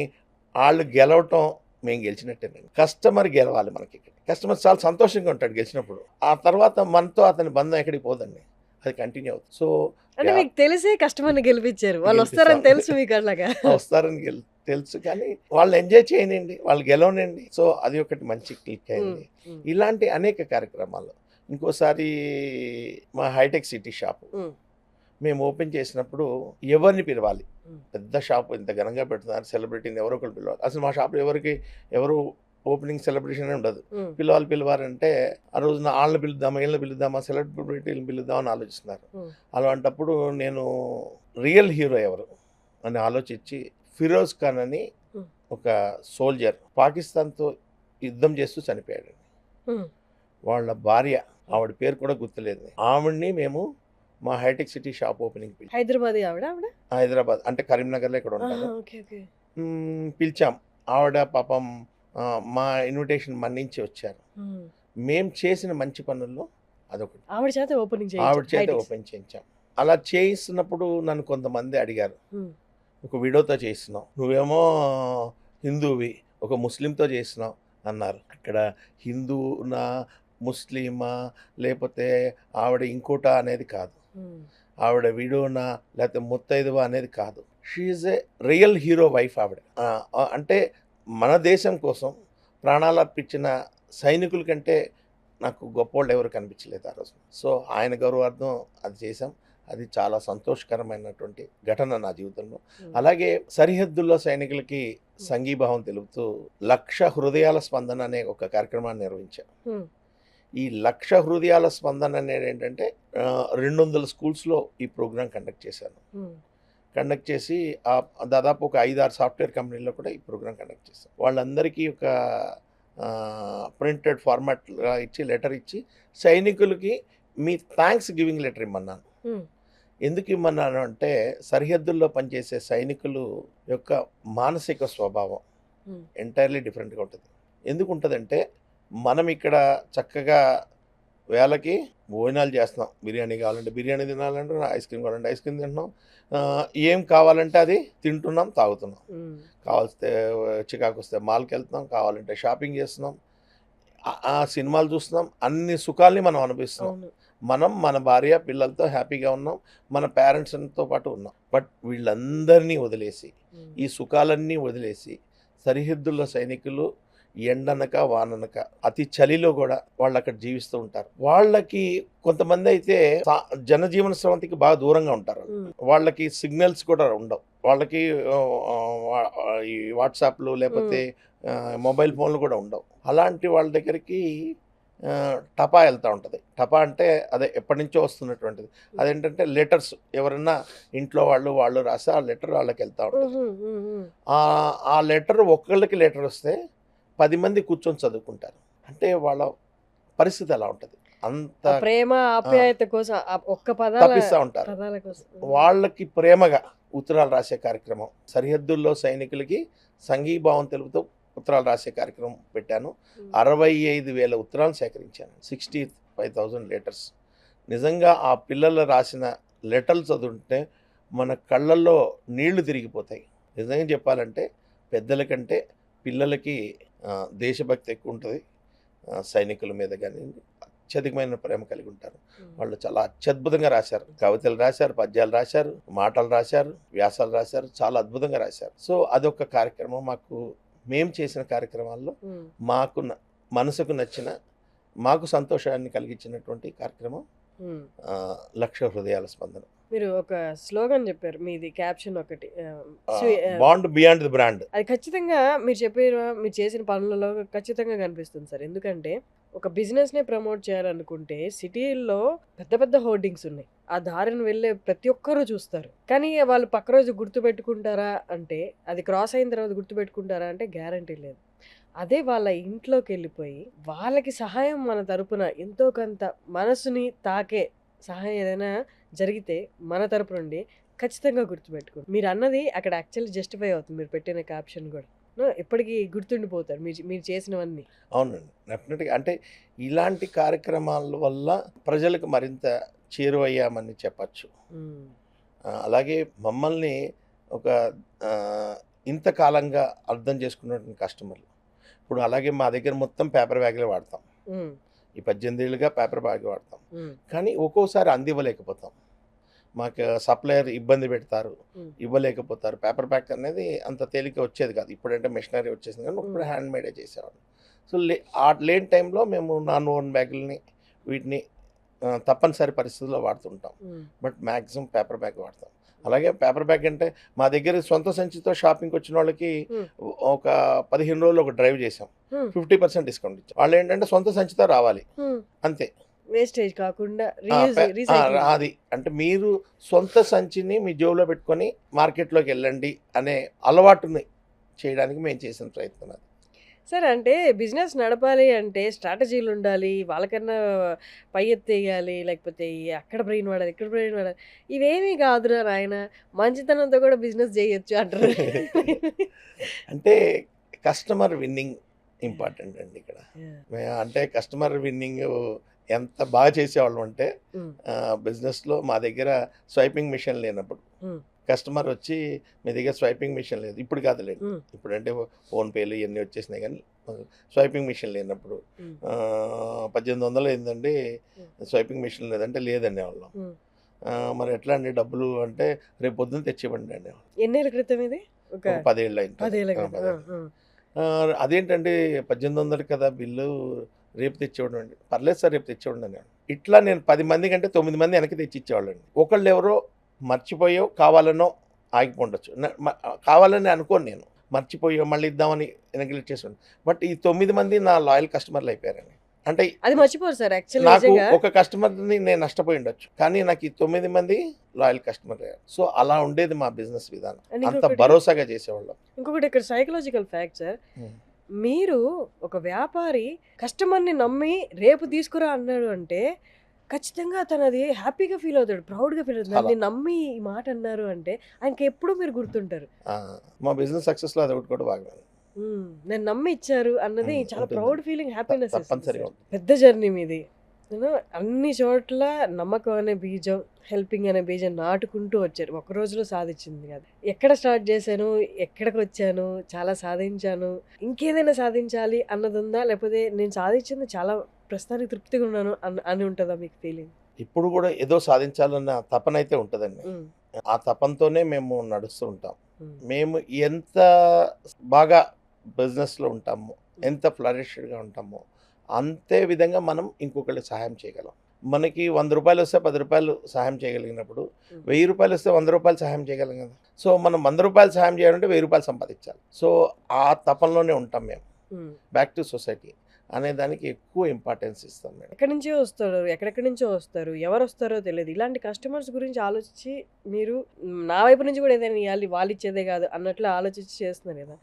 [SPEAKER 2] వాళ్ళు గెలవటం మేము గెలిచినట్టేనండి. కస్టమర్ గెలవాలి. మనకి కస్టమర్ చాలా సంతోషంగా ఉంటాడు గెలిచినప్పుడు. ఆ తర్వాత మనతో అతని బంధం ఎక్కడికి పోదండి, అది కంటిన్యూ అవుతుంది. సో
[SPEAKER 1] అంటే మీకు తెలిసే కస్టమర్ని గెలిపించారు, వాళ్ళు వస్తారని తెలుసు మీకు. అలాగా
[SPEAKER 2] వస్తారని తెలుసు, కానీ వాళ్ళు ఎంజాయ్ చేయనండి, వాళ్ళు గెలవనండి. సో అది ఒకటి మంచి క్లిక్ అయింది. ఇలాంటి అనేక కార్యక్రమాలు. ఇంకోసారి మా హైటెక్ సిటీ షాపు మేము ఓపెన్ చేసినప్పుడు ఎవరిని పిలవాలి, పెద్ద షాపు ఇంత ఘనంగా పెడుతున్నారు, సెలబ్రిటీని ఎవరో ఒకరు పిలవాలి. అసలు మా షాప్లో ఎవరు ఓపెనింగ్ సెలబ్రేషన్ ఉండదు. పిలవాలంటే ఆ రోజున వాళ్ళని పిలుద్దామా, వీళ్ళని పిలుద్దామా, సెలబ్రిటీని పిలుద్దామని ఆలోచిస్తున్నారు. అలాంటప్పుడు నేను రియల్ హీరో ఎవరు అని ఆలోచించి ఫిరోజ్ ఖాన్ అని ఒక సోల్జర్ పాకిస్తాన్తో యుద్ధం చేస్తూ చనిపోయాడు. వాళ్ళ భార్య, ఆవిడ పేరు కూడా గుర్తులేదు, ఆవిడ్ని మేము మా హైటెక్ సిటీ షాప్ ఓపెనింగ్ హైదరాబాద్ అంటే కరీంనగర్లో ఇక్కడ ఉంటారు, పిలిచాం. ఆవిడ పాపం మా ఇన్విటేషన్ మన్నించి వచ్చారు. మేము చేసిన మంచి పనుల్లో అదొకటి. ఆవిడ చేత ఓపెన్ చేయించాం. అలా చేయిస్తున్నప్పుడు నన్ను కొంతమంది అడిగారు, ఒక వీడియోతో చేస్తున్నావు, నువ్వేమో హిందూవి, ఒక ముస్లింతో చేస్తున్నావు అన్నారు. అక్కడ హిందూనా, ముస్లిమా, లేకపోతే ఆవిడ ఇంకోట అనేది కాదు, ఆవిడ వీడియోనా లేకపోతే ముత్తైదువా అనేది కాదు. She a real hero wife ఆవిడ. అంటే మన దేశం కోసం ప్రాణాలు అర్పించిన సైనికుల కంటే నాకు గొప్పోళ్ళు ఎవరు కనిపించలేదు ఆ రోజు. సో ఆయన గౌరవార్థం అది చేశాం. అది చాలా సంతోషకరమైనటువంటి ఘటన నా జీవితంలో. అలాగే సరిహద్దుల్లో సైనికులకి సంఘీభావం తెలుపుతూ 1,00,000 హృదయాల స్పందన అనే ఒక కార్యక్రమాన్ని నిర్వహించాం. ఈ 1,00,000 హృదయాల స్పందన అనేది ఏంటంటే 200 స్కూల్స్లో ఈ ప్రోగ్రాం కండక్ట్ చేశాను. కండక్ట్ చేసి దాదాపు ఒక 5-6 సాఫ్ట్వేర్ కంపెనీల్లో కూడా ఈ ప్రోగ్రాం కండక్ట్ చేశాను. వాళ్ళందరికీ ఒక ప్రింటెడ్ ఫార్మాట్ ఇచ్చి లెటర్ ఇచ్చి సైనికులకి మీ థ్యాంక్స్ గివింగ్ లెటర్ ఇమ్మన్నాను. ఎందుకు ఇమ్మన్నాను అంటే సరిహద్దుల్లో పనిచేసే సైనికులు యొక్క మానసిక స్వభావం ఎంటైర్లీ డిఫరెంట్గా ఉంటుంది. ఎందుకు ఉంటుందంటే మనం ఇక్కడ చక్కగా వేళకి భోజనాలు చేస్తున్నాం, బిర్యానీ కావాలంటే బిర్యానీ తినాలంటే, ఐస్ క్రీమ్ కావాలంటే ఐస్ క్రీమ్ తింటున్నాం, ఏం కావాలంటే అది తింటున్నాం, తాగుతున్నాం, కావాల్స్తే చికాకు వస్తే మాల్కి వెళ్తున్నాం, కావాలంటే షాపింగ్ చేస్తున్నాం, ఆ సినిమాలు చూస్తున్నాం, అన్ని సుఖాల్ని మనం అనుభవిస్తున్నాం. మనం మన భార్య పిల్లలతో హ్యాపీగా ఉన్నాం, మన పేరెంట్స్తో పాటు ఉన్నాం. బట్ వీళ్ళందరినీ వదిలేసి, ఈ సుఖాలన్నీ వదిలేసి సరిహద్దుల్లో సైనికులు ఎండనక వాననక అతి చలిలో కూడా వాళ్ళు అక్కడ జీవిస్తూ ఉంటారు. వాళ్ళకి కొంతమంది అయితే జనజీవన స్రవంతికి బాగా దూరంగా ఉంటారు. వాళ్ళకి సిగ్నల్స్ కూడా ఉండవు, వాళ్ళకి ఈ వాట్సాప్లు లేకపోతే మొబైల్ ఫోన్లు కూడా ఉండవు. అలాంటి వాళ్ళ దగ్గరికి టపా వెళ్తూ ఉంటుంది. టపా అంటే అదే ఎప్పటి నుంచో వస్తున్నటువంటిది. అదేంటంటే లెటర్స్ ఎవరన్నా ఇంట్లో వాళ్ళు రాస్తే ఆ లెటర్ వాళ్ళకి వెళ్తూ ఉంటుంది. ఆ లెటర్ ఒక్కళ్ళకి లెటర్ వస్తే 10 మంది కూర్చొని చదువుకుంటారు. అంటే వాళ్ళ పరిస్థితి ఎలా ఉంటుంది, అంత
[SPEAKER 1] ప్రేమ ఆప్యాయత కోసం ఒక్క
[SPEAKER 2] తప్పిస్తూ ఉంటారు.
[SPEAKER 1] పదాల కోసం
[SPEAKER 2] వాళ్ళకి ప్రేమగా ఉత్తరాలు రాసే కార్యక్రమం, సరిహద్దుల్లో సైనికులకి సంఘీభావం తెలుపుతూ ఉత్తరాలు రాసే కార్యక్రమం పెట్టాను. 65,000 ఉత్తరాలు సేకరించాను, 65,000 లెటర్స్. నిజంగా ఆ పిల్లలు రాసిన లెటర్లు చదువుతుంటే మన కళ్ళల్లో నీళ్లు తిరిగిపోతాయి. నిజంగా చెప్పాలంటే పెద్దల కంటే పిల్లలకి దేశభక్తి ఎక్కువ ఉంటుంది. సైనికుల మీద కానీ అత్యధికమైన ప్రేమ కలిగి ఉంటారు. వాళ్ళు చాలా అత్యద్భుతంగా రాశారు, కవితలు రాశారు, పద్యాలు రాశారు, మాటలు రాశారు, వ్యాసాలు రాశారు, చాలా అద్భుతంగా రాశారు. సో అదొక కార్యక్రమం. మేము చేసిన కార్యక్రమాల్లో మాకు మనసుకు నచ్చిన, మాకు సంతోషాన్ని కలిగించినటువంటి కార్యక్రమం లక్ష హృదయాల స్పందన.
[SPEAKER 1] మీరు ఒక స్లోగన్ చెప్పారు, మీది క్యాప్షన్ ఒకటి,
[SPEAKER 2] బాండ్ బియాండ్ ది బ్రాండ్.
[SPEAKER 1] అది ఖచ్చితంగా మీరు చేసిన పనులలో ఖచ్చితంగా కనిపిస్తుంది సార్. ఎందుకంటే ఒక బిజినెస్ నే ప్రమోట్ చేయాలనుకుంటే సిటీల్లో పెద్ద పెద్ద హోర్డింగ్స్ ఉన్నాయి, ఆ దారిని వెళ్ళే ప్రతి ఒక్కరూ చూస్తారు. కానీ వాళ్ళు పక్క రోజు గుర్తు పెట్టుకుంటారా అంటే, అది క్రాస్ అయిన తర్వాత గుర్తు పెట్టుకుంటారా అంటే గ్యారంటీ లేదు. అదే వాళ్ళ ఇంట్లోకి వెళ్ళిపోయి వాళ్ళకి సహాయం మన తరపున ఎంతో కొంత మనసుని తాకే సహాయం ఏదైనా జరిగితే మన తరపు నుండి ఖచ్చితంగా గుర్తుపెట్టుకోండి. మీరు అన్నది అక్కడ యాక్చువల్లీ జస్టిఫై అవుతుంది, మీరు పెట్టిన క్యాప్షన్ కూడా ఎప్పటికీ గుర్తుండిపోతారు మీరు చేసినవన్నీ.
[SPEAKER 2] అవునండి, డెఫినెట్గా. అంటే ఇలాంటి కార్యక్రమాల వల్ల ప్రజలకు మరింత చేరువయ్యామని చెప్పచ్చు. అలాగే మమ్మల్ని ఒక ఇంతకాలంగా అర్థం చేసుకున్నటువంటి కస్టమర్లు ఇప్పుడు అలాగే మా దగ్గర మొత్తం పేపర్ బ్యాగ్లే వాడతాం. ఈ 18 ఏళ్ళుగా పేపర్ బ్యాగ్ వాడతాం. కానీ ఒక్కోసారి అందివ్వలేకపోతాం, మాకు సప్లయర్ ఇబ్బంది పెడతారు, ఇవ్వలేకపోతారు. పేపర్ బ్యాగ్ అనేది అంత తేలిక వచ్చేది కాదు. ఇప్పుడంటే మెషినరీ వచ్చేసింది, కానీ ఇప్పుడు హ్యాండ్ మేడే చేసేవాడు. సో ఆ లేని టైంలో మేము నాన్ ఓన్ బ్యాగులని వీటిని తప్పనిసరి పరిస్థితుల్లో వాడుతుంటాం. బట్ మ్యాక్సిమం పేపర్ బ్యాగ్ వాడతాం. అలాగే పేపర్ బ్యాగ్ అంటే మా దగ్గర సొంత సంచితో షాపింగ్కి వచ్చిన వాళ్ళకి ఒక 15 రోజులు ఒక డ్రైవ్ చేసాం, 50% డిస్కౌంట్ ఇచ్చాం. వాళ్ళు ఏంటంటే సొంత సంచితో రావాలి అంతే,
[SPEAKER 1] వేస్టేజ్ కాకుండా.
[SPEAKER 2] అది అంటే మీరు సొంత సంచిని మీ జోబులో పెట్టుకొని మార్కెట్లోకి వెళ్ళండి అనే అలవాటుని చేయడానికి మేము చేసిన ప్రయత్నం అది.
[SPEAKER 1] సార్, అంటే బిజినెస్ నడపాలి అంటే స్ట్రాటజీలు ఉండాలి, వాళ్ళకన్నా పై ఎత్తేయాలి, లేకపోతే అక్కడ బ్రెయిన్ వాడాలి, ఇక్కడ బ్రెయిన్ వాడాలి. ఇవేమీ కాదురా నాయన, మంచితనంతో కూడా బిజినెస్ చేయొచ్చు అంటారు.
[SPEAKER 2] అంటే కస్టమర్ విన్నింగ్ ఇంపార్టెంట్ అండి ఇక్కడ. అంటే కస్టమర్ విన్నింగ్ ఎంత బాగా చేసేవాళ్ళం అంటే బిజినెస్లో మా దగ్గర స్వైపింగ్ మిషన్ లేనప్పుడు కస్టమర్ వచ్చి మీ దగ్గర స్వైపింగ్ మిషన్ లేదు, ఇప్పుడు కాదులేదు, ఇప్పుడు అంటే ఫోన్పేలు ఇవన్నీ వచ్చేసినాయి, కానీ స్వైపింగ్ మిషన్ లేనప్పుడు 1800 ఏందండి స్వైపింగ్ మిషన్ లేదంటే లేదండి వాళ్ళం. మరి ఎట్లా అండి డబ్బులు అంటే రేపు పొద్దున్న తెచ్చివ్వండి అండి.
[SPEAKER 1] ఎన్నేళ్ళ క్రితం ఇది? ఒక
[SPEAKER 2] 10 ఏళ్ళు అయింది. అదేంటండి 1800 కదా బిల్లు, రేపు తెచ్చివ్వడం అండి. పర్లేదు సార్ రేపు తెచ్చివ్వండి అని. ఇట్లా నేను 10 మంది కంటే 9 మంది వెనక్కి తెచ్చి ఇచ్చేవాళ్ళండి. ఒకళ్ళు ఎవరో మర్చిపోయో కావాలనో ఆగిపోండొచ్చు, కావాలని అనుకోను, నేను మర్చిపోయో మళ్ళీ ఇద్దామని నెగ్లెక్ట్ చేసాను. బట్ ఈ 9 మంది నా లాయల్ కస్టమర్లు అయిపోయారండి. అంటే
[SPEAKER 1] అది మర్చిపోరు సార్.
[SPEAKER 2] నాకు ఒక కస్టమర్ని నేను నష్టపోయి ఉండొచ్చు, కానీ నాకు ఈ 9 మంది లాయల్ కస్టమర్ అయ్యారు. సో అలా ఉండేది మా బిజినెస్ విధానం, అంత భరోసాగా చేసేవాళ్ళం.
[SPEAKER 1] ఇంకొకటి ఇక్కడ సైకలాజికల్ ఫ్యాక్ట్ సార్, మీరు ఒక వ్యాపారి కస్టమర్ని నమ్మి రేపు తీసుకురా అన్నాడు అంటే ఖచ్చితంగా తను అది హ్యాపీగా ఫీల్ అవుతాడు, ప్రౌడ్గా ఫీల్ అవుతాడు. నన్ను నమ్మి ఈ మాట అన్నారు అంటే ఆయనకి ఎప్పుడు మీరు గుర్తుంటారు.
[SPEAKER 2] మా బిజినెస్ సక్సెస్లో అది ఒకటి కూడా బాగా,
[SPEAKER 1] నేను నమ్మి ఇచ్చారు అన్నది చాలా ప్రౌడ్ ఫీలింగ్, హ్యాపీనెస్.
[SPEAKER 2] తప్పనిసరిగా
[SPEAKER 1] పెద్ద జర్నీ మీది. నేను అన్ని చోట్ల నమ్మకం అనే బీజం, హెల్పింగ్ అనే బీజం నాటుకుంటూ వచ్చారు, ఒక రోజులో సాధించింది కాదు. ఎక్కడ స్టార్ట్ చేశాను, ఎక్కడికి వచ్చాను, చాలా సాధించాను, ఇంకేదైనా సాధించాలి అన్నది ఉందా, లేకపోతే నేను సాధించింది చాలా ప్రస్తుతానికి తృప్తిగా ఉన్నాను అని ఉంటుందా మీకు ఫీలింగ్?
[SPEAKER 2] ఇప్పుడు కూడా ఏదో సాధించాలన్న తపన అయితే ఉంటుందండి. ఆ తపనతోనే మేము నడుస్తూ ఉంటాం. మేము ఎంత బాగా బిజినెస్లో ఉంటామో, ఎంత ఫ్లరిష్డ్గా ఉంటామో అంతే విధంగా మనం ఇంకొకరికి సహాయం చేయగలం. మనకి 100 రూపాయలు వస్తే 10 రూపాయలు సహాయం చేయగలిగినప్పుడు 1000 రూపాయలు వస్తే 100 రూపాయలు సహాయం చేయగలం కదా. సో మనం 100 రూపాయలు సహాయం చేయాలంటే 1000 రూపాయలు సంపాదించాలి. సో ఆ తపనలోనే ఉంటాం మేము. బ్యాక్ టు సొసైటీ అనే దానికి ఎక్కువ ఇంపార్టెన్స్ ఇస్తాం మేడం.
[SPEAKER 1] ఎక్కడి నుంచో వస్తారు, ఎక్కడెక్కడి నుంచో వస్తారు, ఎవరు వస్తారో తెలియదు. ఇలాంటి కస్టమర్స్ గురించి ఆలోచించి మీరు నా వైపు నుంచి కూడా ఏదైనా ఇవ్వాలి, వాళ్ళు ఇచ్చేదే కాదు అన్నట్లు ఆలోచించి చేస్తున్నారు కదా.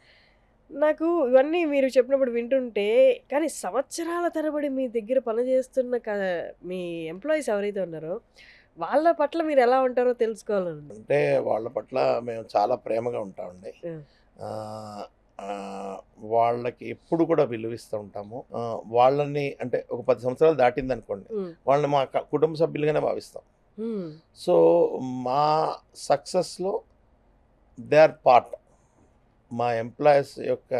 [SPEAKER 1] నాకు ఇవన్నీ మీరు చెప్పినప్పుడు వింటుంటే, కానీ సంవత్సరాల తరబడి మీ దగ్గర పనిచేస్తున్న మీ ఎంప్లాయీస్ ఎవరైతే ఉన్నారో వాళ్ళ పట్ల మీరు ఎలా ఉంటారో తెలుసుకోవాలని.
[SPEAKER 2] అంటే వాళ్ళ పట్ల మేము చాలా ప్రేమగా ఉంటామండి.
[SPEAKER 1] ఆ,
[SPEAKER 2] ఆహ్, వాళ్ళకి ఎప్పుడు కూడా విలువిస్తూ ఉంటాము. వాళ్ళని అంటే ఒక 10 సంవత్సరాలు దాటిందనుకోండి,
[SPEAKER 1] ఉమ్,
[SPEAKER 2] వాళ్ళని మా కుటుంబ సభ్యులుగానే భావిస్తాం.
[SPEAKER 1] ఉమ్,
[SPEAKER 2] సో, మా సక్సెస్‌లో దే ఆర్ పార్ట్. మా ఎంప్లాయీస్ యొక్క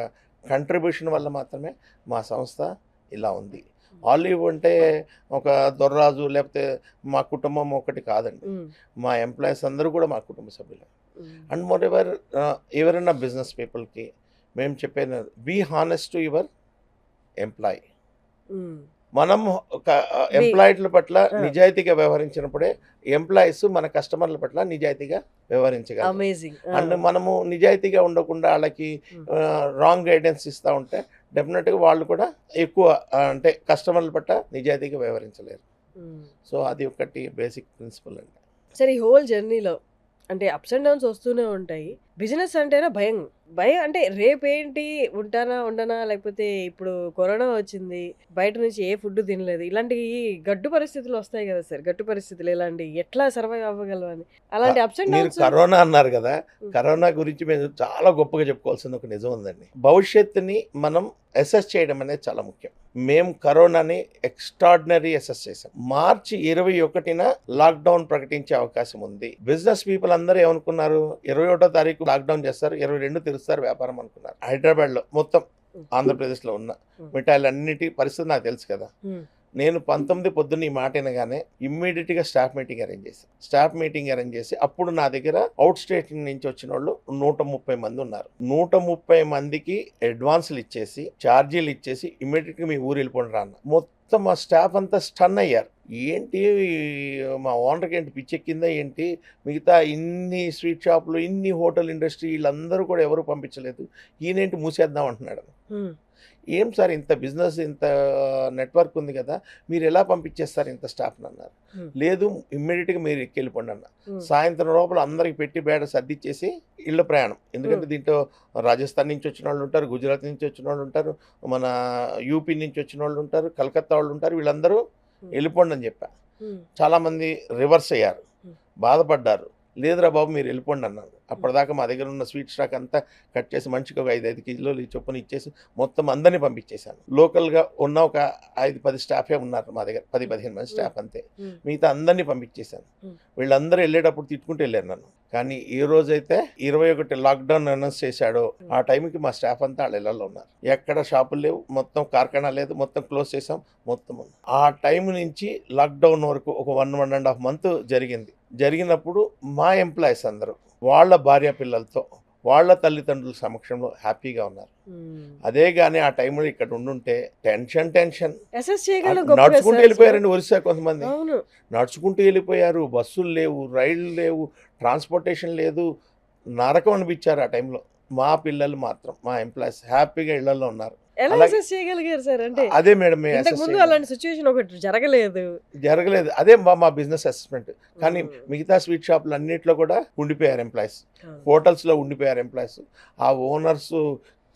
[SPEAKER 2] కంట్రిబ్యూషన్ వల్ల మాత్రమే మా సంస్థ ఇలా ఉంది. ఆలివ్ అంటే ఒక దొర్రాజు లేకపోతే మా కుటుంబం ఒకటి కాదండి.
[SPEAKER 1] ఉమ్,
[SPEAKER 2] మా ఎంప్లాయీస్ అందరూ కూడా మా కుటుంబ సభ్యులే.
[SPEAKER 1] ఉమ్,
[SPEAKER 2] అండ్ మోర్ ఎవర్ ఎవరైనా బిజినెస్ పీపుల్కి మేము చెప్పేది, be honest to your employee.
[SPEAKER 1] Um.
[SPEAKER 2] మనం ఒక ఎంప్లాయీల పట్ల నిజాయితీగా వ్యవహరించినప్పుడే ఎంప్లాయీస్ మన కస్టమర్ల పట్ల నిజాయితీగా వ్యవహరించగలరు.
[SPEAKER 1] అమేజింగ్.
[SPEAKER 2] అండ్ మనము నిజాయితీగా ఉండకుండా వాళ్ళకి రాంగ్ గైడెన్స్ ఇస్తూ ఉంటే డెఫినెట్గా వాళ్ళు కూడా ఎక్కువ అంటే కస్టమర్ల పట్ల నిజాయితీగా వ్యవహరించలేరు. సో అది ఒకటి బేసిక్ ప్రిన్సిపల్ అండి.
[SPEAKER 1] సరే, ఈ హోల్ జర్నీలో అంటే అప్స్ అండ్ డౌన్స్ వస్తూనే ఉంటాయి. బిజినెస్ అంటేనే భయం. భయం అంటే రేపేంటి, ఉంటానా ఉండనా, లేకపోతే ఇప్పుడు కరోనా వచ్చింది, బయట నుంచి ఏ ఫుడ్ తినలేదు, ఇలాంటి గడ్డు పరిస్థితులు వస్తాయి కదా సార్. గట్టు పరిస్థితులు ఇలాంటి ఎట్లా సర్వైవ్ అవ్వగలవు అని, అలాంటి అప్స్ అండ్
[SPEAKER 2] మీరు
[SPEAKER 1] డౌన్స్.
[SPEAKER 2] కరోనా అన్నారు కదా, కరోనా గురించి మేము చాలా గొప్పగా చెప్పుకోవాల్సిన ఒక నిజం ఉందండి. భవిష్యత్తుని మనం అసెస్ చేయడం అనేది చాలా ముఖ్యం. మేము కరోనాని ఎక్స్ట్రాడినరీ అసెస్ చేసాం. మార్చి 21న లాక్డౌన్ ప్రకటించే అవకాశం ఉంది. బిజినెస్ పీపుల్ అందరూ ఏమనుకున్నారు, 21వ తారీఖు లాక్డౌన్ చేస్తారు, 22 తెరుస్తారు వ్యాపారం అనుకున్నారు. హైదరాబాద్లో మొత్తం ఆంధ్రప్రదేశ్లో ఉన్న మిఠాయిలన్నిటి పరిస్థితి నాకు తెలుసు కదా. నేను 19 పొద్దున్న ఈ మాట వినగానే ఇమ్మీడియట్గా స్టాఫ్ మీటింగ్ అరేంజ్ చేసి అప్పుడు నా దగ్గర అవుట్ స్టేషన్ నుంచి వచ్చిన వాళ్ళు 130 మంది ఉన్నారు. 130 మందికి అడ్వాన్సులు ఇచ్చేసి ఛార్జీలు ఇచ్చేసి ఇమ్మీడియట్గా మీ ఊరు వెళ్ళిపోండి రా అన్న. మొత్తం మా స్టాఫ్ అంతా స్టన్ అయ్యారు. ఏంటి మా ఓనర్కి ఏంటి పిచ్చెక్కిందా ఏంటి, మిగతా ఇన్ని స్వీట్ షాపులు, ఇన్ని హోటల్ ఇండస్ట్రీ వీళ్ళందరూ కూడా ఎవరు పంపించలేదు, ఈయనేంటి మూసేద్దాం అంటున్నాడు. ఏం సార్, ఇంత బిజినెస్ ఇంత నెట్వర్క్ ఉంది కదా, మీరు ఎలా పంపించేస్తారు ఇంత స్టాఫ్ని అన్నారు. లేదు, ఇమ్మీడియట్గా మీరు వెళ్ళిపోండి అన్న. సాయంత్రం లోపల అందరికి పెట్టి బేడ సర్దిచ్చేసి ఇళ్ళ ప్రయాణం. ఎందుకంటే దీంట్లో రాజస్థాన్ నుంచి వచ్చిన వాళ్ళు ఉంటారు, గుజరాత్ నుంచి వచ్చిన వాళ్ళు ఉంటారు, మన యూపీ నుంచి వచ్చిన వాళ్ళు ఉంటారు, కలకత్తా వాళ్ళు ఉంటారు, వీళ్ళందరూ వెళ్ళిపోండి అని చెప్పా. చాలామంది రివర్స్ అయ్యారు, బాధపడ్డారు. లేదురా బాబు మీరు వెళ్ళిపోండి అన్నాను. అప్పటిదాకా మా దగ్గర ఉన్న స్వీట్ స్టాక్ అంతా కట్ చేసి మంచిగా ఒక 5 కిలోలు చొప్పున ఇచ్చేసి మొత్తం అందరినీ పంపించేశాను. లోకల్గా ఉన్న ఒక 5-10 స్టాఫే ఉన్నారు మా దగ్గర, 10-15 మంది స్టాఫ్ అంతే. మిగతా అందరినీ పంపించేశాను. వీళ్ళందరూ వెళ్ళేటప్పుడు తిట్టుకుంటూ వెళ్ళారు నన్ను. కానీ ఈ రోజైతే 21 లాక్డౌన్ అనౌన్స్ చేశాడో ఆ టైంకి మా స్టాఫ్ అంతా వాళ్ళ ఇళ్లలో ఉన్నారు. ఎక్కడ షాపులు లేవు, మొత్తం కార్ఖానా లేదు, మొత్తం క్లోజ్ చేసాం, మొత్తం ఉంది. ఆ టైం నుంచి లాక్డౌన్ వరకు ఒక 1.5 month జరిగినప్పుడు మా ఎంప్లాయీస్ అందరూ వాళ్ళ భార్య పిల్లలతో వాళ్ళ తల్లిదండ్రుల సమక్షంలో హ్యాపీగా ఉన్నారు. అదే కానీ ఆ టైంలో ఇక్కడ ఉండుంటే టెన్షన్ నడుచుకుంటూ వెళ్ళిపోయారండి. ఒరిస్సా కొంతమంది నడుచుకుంటూ వెళ్ళిపోయారు. బస్సులు లేవు, రైళ్లు లేవు, ట్రాన్స్పోర్టేషన్ లేదు, నరకం అనిపించారు. ఆ టైంలో మా పిల్లలు మాత్రం, మా ఎంప్లాయీస్ హ్యాపీగా ఇళ్లలో ఉన్నారు. అదే మేడం,
[SPEAKER 1] అలాంటి సిచ్యువేషన్ ఒకటి జరగలేదు.
[SPEAKER 2] అదే మా బిజినెస్ అసెస్మెంట్. కానీ మిగతా స్వీట్ షాపులు అన్నింటిలో కూడా ఉండిపోయారు ఎంప్లాయీస్, హోటల్స్లో ఉండిపోయారు ఎంప్లాయీస్. ఆ ఓనర్స్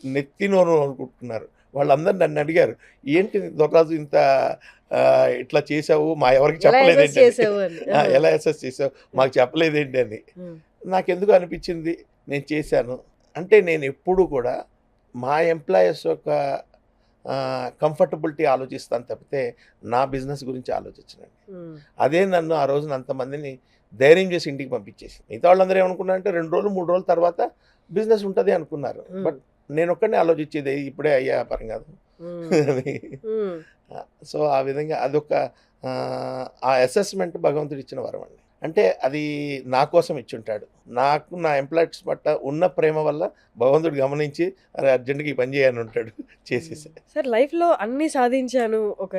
[SPEAKER 2] నెత్తి నోరు అనుకుంటున్నారు. వాళ్ళందరూ నన్ను అడిగారు, ఏంటి దొరరాజు ఇంత ఇట్లా చేసావు, మా ఎవరికి చెప్పలేదేంటి, ఎలా అసెస్ చేసావు, మాకు చెప్పలేదేంటి అని. నాకెందుకు అనిపించింది, నేను చేశాను అంటే నేను ఎప్పుడు కూడా మా ఎంప్లాయీస్ యొక్క కంఫర్టబిలిటీ ఆలోచిస్తాను తప్పితే నా బిజినెస్ గురించి ఆలోచించనండి. అదే నన్ను ఆ రోజున అంతమందిని ధైర్యం చేసి ఇంటికి పంపించేసి, మిగతా వాళ్ళందరూ ఏమనుకున్నారంటే 2 రోజులు 3 రోజుల తర్వాత బిజినెస్ ఉంటుంది అనుకున్నారు. బట్ నేను ఒక్కనే ఆలోచించేది, ఇప్పుడే అయ్యే వ్యాపారం కాదు. సో ఆ విధంగా అదొక ఆ అసెస్మెంట్ భగవంతుడు ఇచ్చిన వరం అండి. అంటే అది నా కోసం ఇచ్చుంటాడు. నాకు నా ఎంప్లాయీస్ పట్ల ఉన్న ప్రేమ వల్ల భగవంతుడు గమనించి అరే అర్జెంట్గా ఈ పని చేయని ఉంటాడు, చేసేసి.
[SPEAKER 1] సార్, లైఫ్లో అన్నీ సాధించాను, ఒక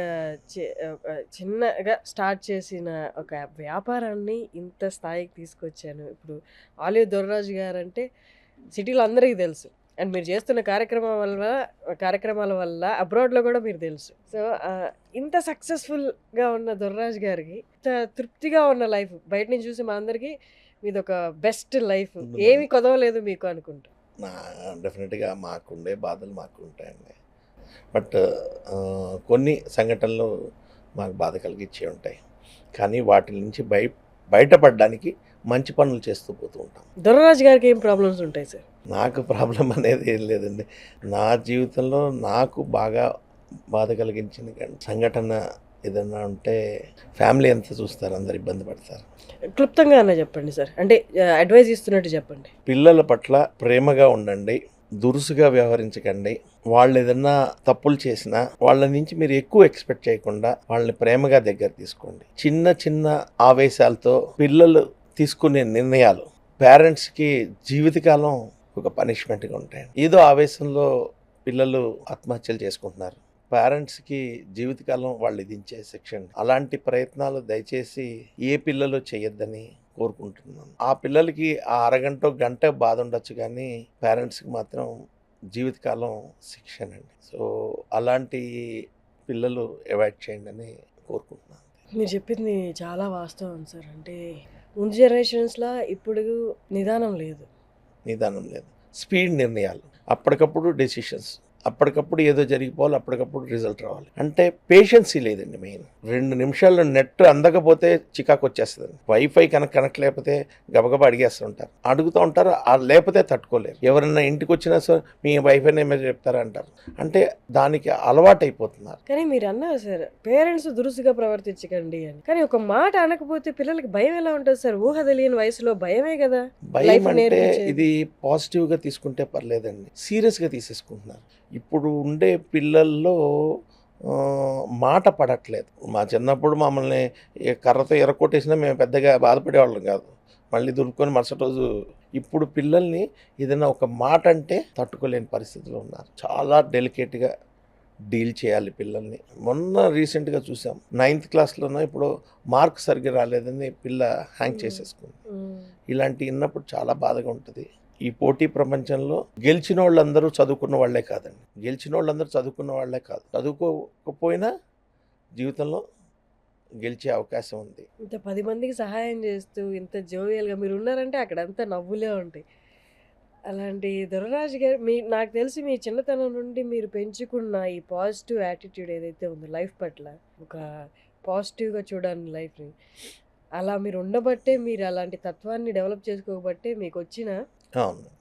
[SPEAKER 1] చిన్నగా స్టార్ట్ చేసిన ఒక వ్యాపారాన్ని ఇంత స్థాయికి తీసుకొచ్చాను. ఇప్పుడు ఆలివ్ దొరరాజు గారు అంటే సిటీలో అందరికీ తెలుసు. అండ్ మీరు చేస్తున్న కార్యక్రమాల వల్ల అబ్రాడ్లో కూడా మీరు తెలుసు. సో ఇంత సక్సెస్ఫుల్గా ఉన్న దొర్రాజ్ గారికి ఇంత తృప్తిగా ఉన్న లైఫ్ బయట నుంచి చూసి మా అందరికీ మీది ఒక బెస్ట్ లైఫ్, ఏమి కొదవలేదు మీకు అనుకుంటా.
[SPEAKER 2] డెఫినెట్గా మాకుండే బాధలు మాకు ఉంటాయండి. బట్ కొన్ని సంఘటనలు మాకు బాధ కలిగించే ఉంటాయి, కానీ వాటి నుంచి బయటపడడానికి మంచి పనులు చేస్తూ పోతూ ఉంటాం.
[SPEAKER 1] దొర్రాజ్ గారికి ఏం ప్రాబ్లమ్స్ ఉంటాయి సార్?
[SPEAKER 2] నాకు ప్రాబ్లం అనేది ఏం లేదండి. నా జీవితంలో నాకు బాగా బాధ కలిగించిన సంఘటన ఏదన్నా ఉంటే ఫ్యామిలీ అంతా చూస్తారు, అందరు ఇబ్బంది పడతారు.
[SPEAKER 1] క్లుప్తంగా అన్న చెప్పండి సార్, అంటే అడ్వైజ్ ఇస్తున్నట్టు చెప్పండి.
[SPEAKER 2] పిల్లల పట్ల ప్రేమగా ఉండండి, దురుసుగా వ్యవహరించకండి. వాళ్ళు ఏదన్నా తప్పులు చేసినా వాళ్ళ నుంచి మీరు ఎక్కువ ఎక్స్పెక్ట్ చేయకుండా వాళ్ళని ప్రేమగా దగ్గర తీసుకోండి. చిన్న చిన్న ఆవేశాలతో పిల్లలు తీసుకునే నిర్ణయాలు పేరెంట్స్కి జీవితకాలం ఒక పనిష్మెంట్గా ఉంటాయి. ఏదో ఆవేశంలో పిల్లలు ఆత్మహత్యలు చేసుకుంటున్నారు, పేరెంట్స్కి జీవితకాలం వాళ్ళు విధించే శిక్ష. అలాంటి ప్రయత్నాలు దయచేసి ఏ పిల్లలు చేయొద్దని కోరుకుంటున్నాను. ఆ పిల్లలకి ఆ అరగంట గంట బాధ ఉండొచ్చు, కానీ పేరెంట్స్కి మాత్రం జీవితకాలం శిక్షనండి. సో అలాంటి పిల్లలు అవాయిడ్ చేయండి అని కోరుకుంటున్నాను.
[SPEAKER 1] మీరు చెప్పింది చాలా వాస్తవం సార్. అంటే ముందు జనరేషన్స్లో ఇప్పుడు నిదానం లేదు,
[SPEAKER 2] స్పీడ్ నిర్ణయాలు, అప్పటికప్పుడు డెసిషన్స్, అప్పటికప్పుడు ఏదో జరిగిపోవాలి, అప్పటికప్పుడు రిజల్ట్ రావాలి. అంటే పేషెన్సీ లేదండి. మెయిన్ 2 నిమిషాల్లో నెట్ అందకపోతే చికాకు వచ్చేస్తుంది. వైఫై కనెక్ట్ లేకపోతే గబగబా అడిగేస్తుంటారు, అడుగుతూ ఉంటారు, లేకపోతే తట్టుకోలేరు. ఎవరైనా ఇంటికి వచ్చినా సార్ మీ వైఫైనే మీరు చెప్తారా అంటారు. అంటే దానికి అలవాటు అయిపోతున్నారు.
[SPEAKER 1] కానీ మీరు అన్నారు సార్ పేరెంట్స్ దురుసుగా ప్రవర్తించకండి అని, కానీ ఒక మాట అనకపోతే పిల్లలకి భయం ఎలా ఉంటుంది సార్? ఊహ తెలియని వయసులో భయమే కదా.
[SPEAKER 2] భయం అంటే ఇది పాజిటివ్గా తీసుకుంటే పర్లేదండి, సీరియస్గా తీసేసుకుంటున్నారు. ఇప్పుడు ఉండే పిల్లల్లో మాట పడట్లేదు. మా చిన్నప్పుడు మమ్మల్ని కర్రతో ఎరకొట్టేసినా మేము పెద్దగా బాధపడేవాళ్ళం కాదు, మళ్ళీ దురుపుకొని మరుసటి రోజు. ఇప్పుడు పిల్లల్ని ఏదైనా ఒక మాట అంటే తట్టుకోలేని పరిస్థితిలో ఉన్నారు. చాలా డెలికేట్గా డీల్ చేయాలి పిల్లల్ని. మొన్న రీసెంట్గా చూసాం, 9th క్లాస్లోనో ఇప్పుడు మార్క్ సరిగ్గా రాలేదని పిల్ల హ్యాంగ్ చేసేసుకుంది. ఇలాంటి విన్నప్పుడు చాలా బాధగా ఉంటుంది. ఈ పోటీ ప్రపంచంలో గెలిచిన వాళ్ళందరూ చదువుకున్న వాళ్ళే కాదండి, చదువుకోకపోయినా జీవితంలో గెలిచే అవకాశం ఉంది.
[SPEAKER 1] ఇంత 10 మందికి సహాయం చేస్తూ ఇంత జోవియల్గా మీరు ఉన్నారంటే అక్కడ అంతా నవ్వులే ఉంటాయి. అలాంటి దొరరాజు గారు నాకు తెలిసి మీ చిన్నతనం నుండి మీరు పెంచుకున్న ఈ పాజిటివ్ యాటిట్యూడ్ ఏదైతే ఉందో లైఫ్ పట్ల, ఒక పాజిటివ్గా చూడాలని లైఫ్ని, అలా మీరు ఉండబట్టే, మీరు అలాంటి తత్వాన్ని డెవలప్ చేసుకోబట్టే మీకు వచ్చిన,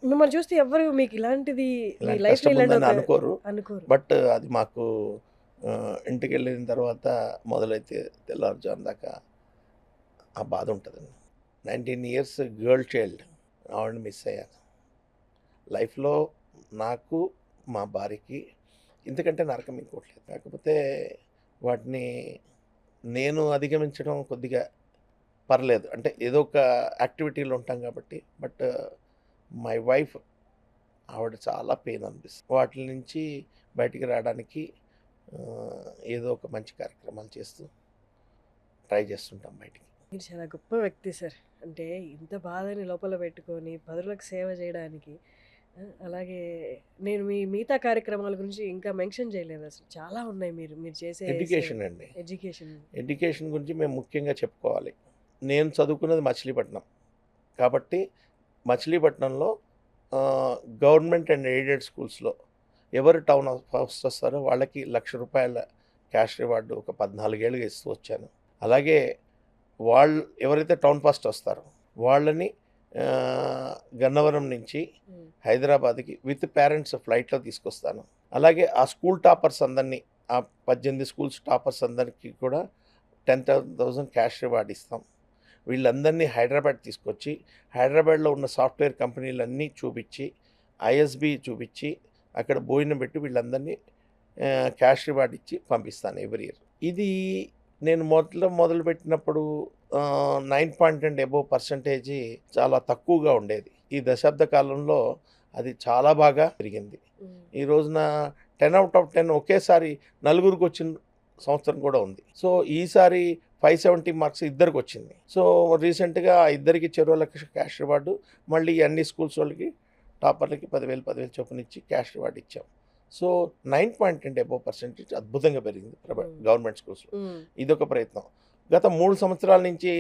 [SPEAKER 1] మిమ్మల్ని చూస్తే ఎవరు మీకు ఇలాంటిది లైఫ్
[SPEAKER 2] అనుకోరు. బట్ అది మాకు ఇంటికి వెళ్ళిన తర్వాత మొదలైతే తెల్లారుజాము దాకా ఆ బాధ ఉంటుందండి. 19 years గర్ల్ చైల్డ్ ఆవిడని మిస్ అయ్యాను లైఫ్లో. నాకు మా భార్యకి ఇంతకంటే నరకం ఇంకోటి లేదు. కాకపోతే వాటిని నేను అధిగమించడం కొద్దిగా పర్లేదు, అంటే ఏదో ఒక యాక్టివిటీలో ఉంటాం కాబట్టి. బట్ మై వైఫ్, ఆవిడ చాలా పెయిన్ అనిపిస్తుంది. వాటి నుంచి బయటికి రావడానికి ఏదో ఒక మంచి కార్యక్రమాలు చేస్తూ ట్రై చేస్తుంటాం బయటికి.
[SPEAKER 1] మీరు చాలా గొప్ప వ్యక్తి సార్. అంటే ఇంత బాధని లోపల పెట్టుకొని పదులకు సేవ చేయడానికి. అలాగే నేను మిగతా కార్యక్రమాల గురించి ఇంకా మెన్షన్ చేయలేదు అసలు, చాలా ఉన్నాయి మీరు చేసే
[SPEAKER 2] ఎడ్యుకేషన్ అండి. ఎడ్యుకేషన్ గురించి మేము ముఖ్యంగా చెప్పుకోవాలి. నేను చదువుకున్నది మచిలీపట్నం కాబట్టి మచిలీపట్నంలో గవర్నమెంట్ అండ్ ఎయిడెడ్ స్కూల్స్లో ఎవరు టౌన్ ఫస్ట్ వస్తారో వాళ్ళకి ₹1,00,000 క్యాష్ రివార్డు ఒక 14 ఏళ్ళుగా ఇస్తూ వచ్చాను. అలాగే వాళ్ళు ఎవరైతే టౌన్ ఫస్ట్ వస్తారో వాళ్ళని గన్నవరం నుంచి హైదరాబాద్కి విత్ పేరెంట్స్ ఫ్లైట్లో తీసుకొస్తాను. అలాగే ఆ స్కూల్ టాపర్స్ అందరినీ, ఆ 18 స్కూల్స్ టాపర్స్ అందరికీ కూడా 10,000 క్యాష్ రివార్డ్ ఇస్తాం. వీళ్ళందరినీ హైదరాబాద్ తీసుకొచ్చి హైదరాబాద్లో ఉన్న సాఫ్ట్వేర్ కంపెనీలన్నీ చూపించి, ఐఎస్బి చూపించి, అక్కడ భోజనం పెట్టి వీళ్ళందరినీ క్యాష్ రివార్డ్ ఇచ్చి పంపిస్తాను ఎవ్రీ ఇయర్. ఇది నేను మొదలుపెట్టినప్పుడు 9% చాలా తక్కువగా ఉండేది. ఈ దశాబ్ద కాలంలో అది చాలా బాగా పెరిగింది. ఈ రోజున 10 out of 10 ఒకేసారి నలుగురికి వచ్చిన సంవత్సరం కూడా ఉంది. సో ఈసారి 570 మార్క్స్ ఇద్దరికి వచ్చింది. సో రీసెంట్గా ఇద్దరికి ₹1,00,000 క్యాష్ రివార్డు, మళ్ళీ అన్ని స్కూల్స్ వాళ్ళకి టాపర్లకి 10,000 చొప్పున ఇచ్చి క్యాష్ రివార్డ్ ఇచ్చాం. సో 9.10 అబోవ్ పర్సెంటేజ్ అద్భుతంగా పెరిగింది గవర్నమెంట్ స్కూల్స్లో. ఇదొక ప్రయత్నం. గత 3 సంవత్సరాల నుంచి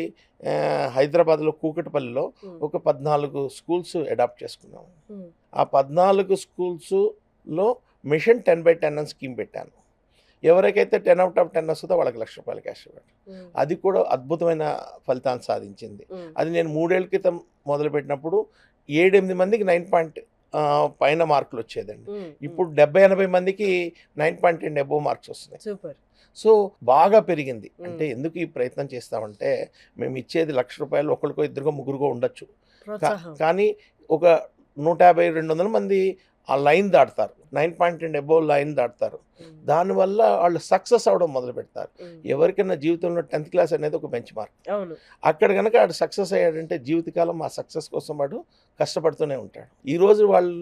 [SPEAKER 2] హైదరాబాద్లో కూకట్పల్లిలో ఒక 14 స్కూల్స్ అడాప్ట్ చేసుకున్నాము. ఆ 14 స్కూల్స్లో మిషన్ 10/10 అని స్కీమ్ పెట్టాను. ఎవరికైతే 10 out of 10 వస్తుందో వాళ్ళకి ₹1,00,000 క్యాష్ రివార్డ్. అది కూడా అద్భుతమైన ఫలితాన్ని సాధించింది. అది నేను 3 ఏళ్ల క్రితం మొదలుపెట్టినప్పుడు 7-8 మందికి 9 పైన మార్కులు వచ్చేదండి. ఇప్పుడు 70-80 మందికి 9.10 అబోవ్ మార్క్స్ వస్తున్నాయి.
[SPEAKER 1] సూపర్.
[SPEAKER 2] సో బాగా పెరిగింది. అంటే ఎందుకు ఈ ప్రయత్నం చేస్తామంటే మేము ఇచ్చేది ₹1,00,000 ఒకరికో ఇద్దరికో ముగ్గురుకో ఉండొచ్చు. కానీ ఒక 150-200 మంది ఆ లైన్ దాటుతారు, 9.10 అబోవ్ లైన్ దాటుతారు. దానివల్ల వాళ్ళు సక్సెస్ అవ్వడం మొదలు పెడతారు. ఎవరికైనా జీవితంలో 10th క్లాస్ అనేది ఒక బెంచ్ మార్క్. అక్కడ కనుక వాడు సక్సెస్ అయ్యాడంటే జీవితకాలం ఆ సక్సెస్ కోసం వాడు కష్టపడుతూనే ఉంటాడు. ఈరోజు వాళ్ళు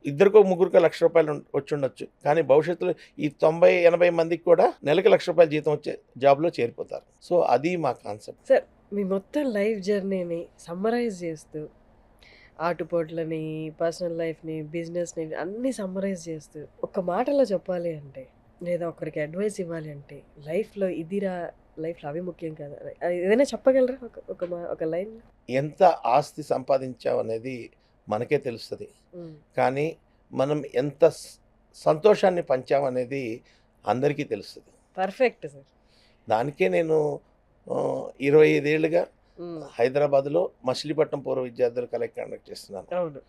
[SPEAKER 2] ఇద్దరికో ముగ్గురికో ₹1,00,000 వచ్చి ఉండొచ్చు, కానీ భవిష్యత్తులో ఈ 90-80 మందికి కూడా నెలకి ₹1,00,000 జీతం వచ్చే జాబ్లో చేరిపోతారు. సో అది మా కాన్సెప్ట్.
[SPEAKER 1] సార్, మీ మొత్తం లైఫ్ జర్నీని సమ్మరైజ్ చేస్తూ, ఆటుపోట్లని, పర్సనల్ లైఫ్ని, బిజినెస్ని అన్నీ సమ్మరైజ్ చేస్తూ ఒక మాటలో చెప్పాలి అంటే, లేదా ఒకరికి అడ్వైస్ ఇవ్వాలి అంటే, లైఫ్లో ఇదిరా, లైఫ్లో అవి ముఖ్యం కాదు, ఏదైనా చెప్పగలరా ఒక లైన్?
[SPEAKER 2] ఎంత ఆస్తి సంపాదించామనేది మనకే తెలుస్తుంది, కానీ మనం ఎంత సంతోషాన్ని పంచామనేది అందరికీ తెలుస్తుంది.
[SPEAKER 1] Perfect sir.
[SPEAKER 2] దానికే నేను 25 ఏళ్ళుగా హైదరాబాద్లో మచిలీపట్నం పూర్వ విద్యార్థుల కలెక్ట్ కండక్ట్ చేస్తున్నాను.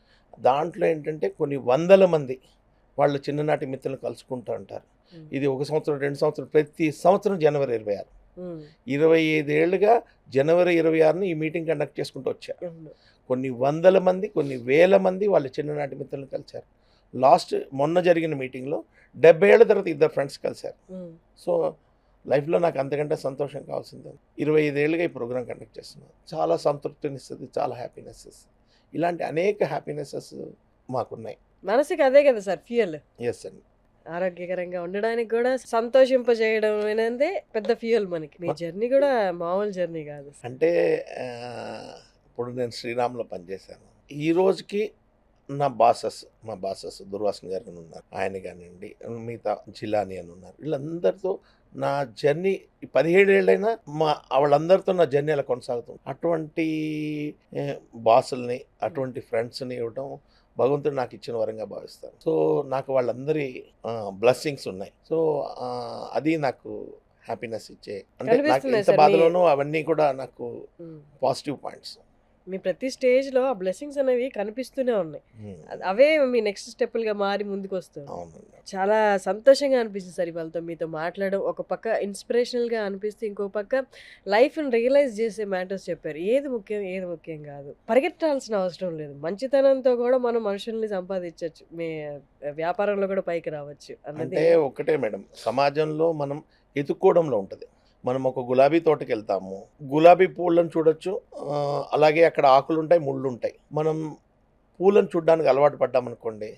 [SPEAKER 2] దాంట్లో ఏంటంటే కొన్ని వందల మంది వాళ్ళు చిన్ననాటి మిత్రులను కలుసుకుంటూ ఉంటారు. ఇది 1 సంవత్సరం 2 సంవత్సరం, ప్రతి సంవత్సరం జనవరి 26, 25 ఏళ్ళుగా జనవరి 26ని ఈ మీటింగ్ కండక్ట్ చేసుకుంటూ వచ్చారు. కొన్ని వందల మంది, కొన్ని వేల మంది వాళ్ళ చిన్ననాటి మిత్రులను కలిశారు. మొన్న జరిగిన మీటింగ్లో 70 ఏళ్ల తర్వాత 2 ఫ్రెండ్స్ కలిశారు. సో లైఫ్లో నాకు అంతకంటే సంతోషం కావాల్సిందే. 25 ఏళ్ళుగా ఈ ప్రోగ్రామ్ కండక్ట్ చేస్తున్నాను. చాలా సంతృప్తినిస్తుంది, చాలా హ్యాపీనెస్. ఇలాంటి అనేక హ్యాపీనెసెస్ మాకున్నాయి.
[SPEAKER 1] మనసుకి అదే కదా సార్ ఫ్యూయల్.
[SPEAKER 2] ఎస్ అండి.
[SPEAKER 1] ఆరోగ్యకరంగా ఉండడానికి కూడా సంతోషింపజేయడం అనేది పెద్ద ఫ్యూయల్ మనకి. మీ జర్నీ కూడా మామూలు జర్నీ కాదు.
[SPEAKER 2] అంటే ఇప్పుడు నేను శ్రీరామ్లో పనిచేశాను. ఈ రోజుకి మా బాసెస్ దుర్వాసన్ గారు ఉన్నారు, ఆయన కానివ్వండి, మిగతా జిలాని అని ఉన్నారు, వీళ్ళందరితో నా జర్నీ 17 ఏళ్ళైనా వాళ్ళందరితో నా జర్నీ అలా కొనసాగుతుంది. అటువంటి బాసుల్ని, అటువంటి ఫ్రెండ్స్ని ఇవ్వడం భగవంతుడు నాకు ఇచ్చిన వరంగా భావిస్తాను. సో నాకు వాళ్ళందరి బ్లెస్సింగ్స్ ఉన్నాయి. సో అది నాకు హ్యాపీనెస్ ఇచ్చే, అంటే నాకు ఎంత బాధలోనూ అవన్నీ కూడా నాకు పాజిటివ్ పాయింట్స్.
[SPEAKER 1] మీ ప్రతి స్టేజ్లో ఆ బ్లెస్సింగ్స్ అనేవి కనిపిస్తూనే ఉన్నాయి. అవే మీ నెక్స్ట్ స్టెప్పులుగా మారి ముందుకు వస్తుంది. చాలా సంతోషంగా అనిపిస్తుంది సార్ వాళ్ళతో మీతో మాట్లాడడం. ఒక పక్క ఇన్స్పిరేషనల్గా అనిపిస్తే, ఇంకో పక్క లైఫ్ని రియలైజ్ చేసే మ్యాటర్స్ చెప్పారు. ఏది ముఖ్యం, ఏది ముఖ్యం కాదు, పరిగెట్టాల్సిన అవసరం లేదు. మంచితనంతో కూడా మనం మనుషుల్ని సంపాదించవచ్చు, మీ వ్యాపారంలో కూడా పైకి రావచ్చు.
[SPEAKER 2] అంటే ఒకటే మేడం, సమాజంలో మనం ఎత్తుక్కోవడంలో ఉంటుంది. మనం ఒక గులాబీ తోటకి వెళ్తాము, గులాబీ పూలను చూడొచ్చు, అలాగే అక్కడ ఆకులు ఉంటాయి, ముళ్ళు ఉంటాయి. మనం పూలను చూడడానికి అలవాటు పడ్డామనుకోండి,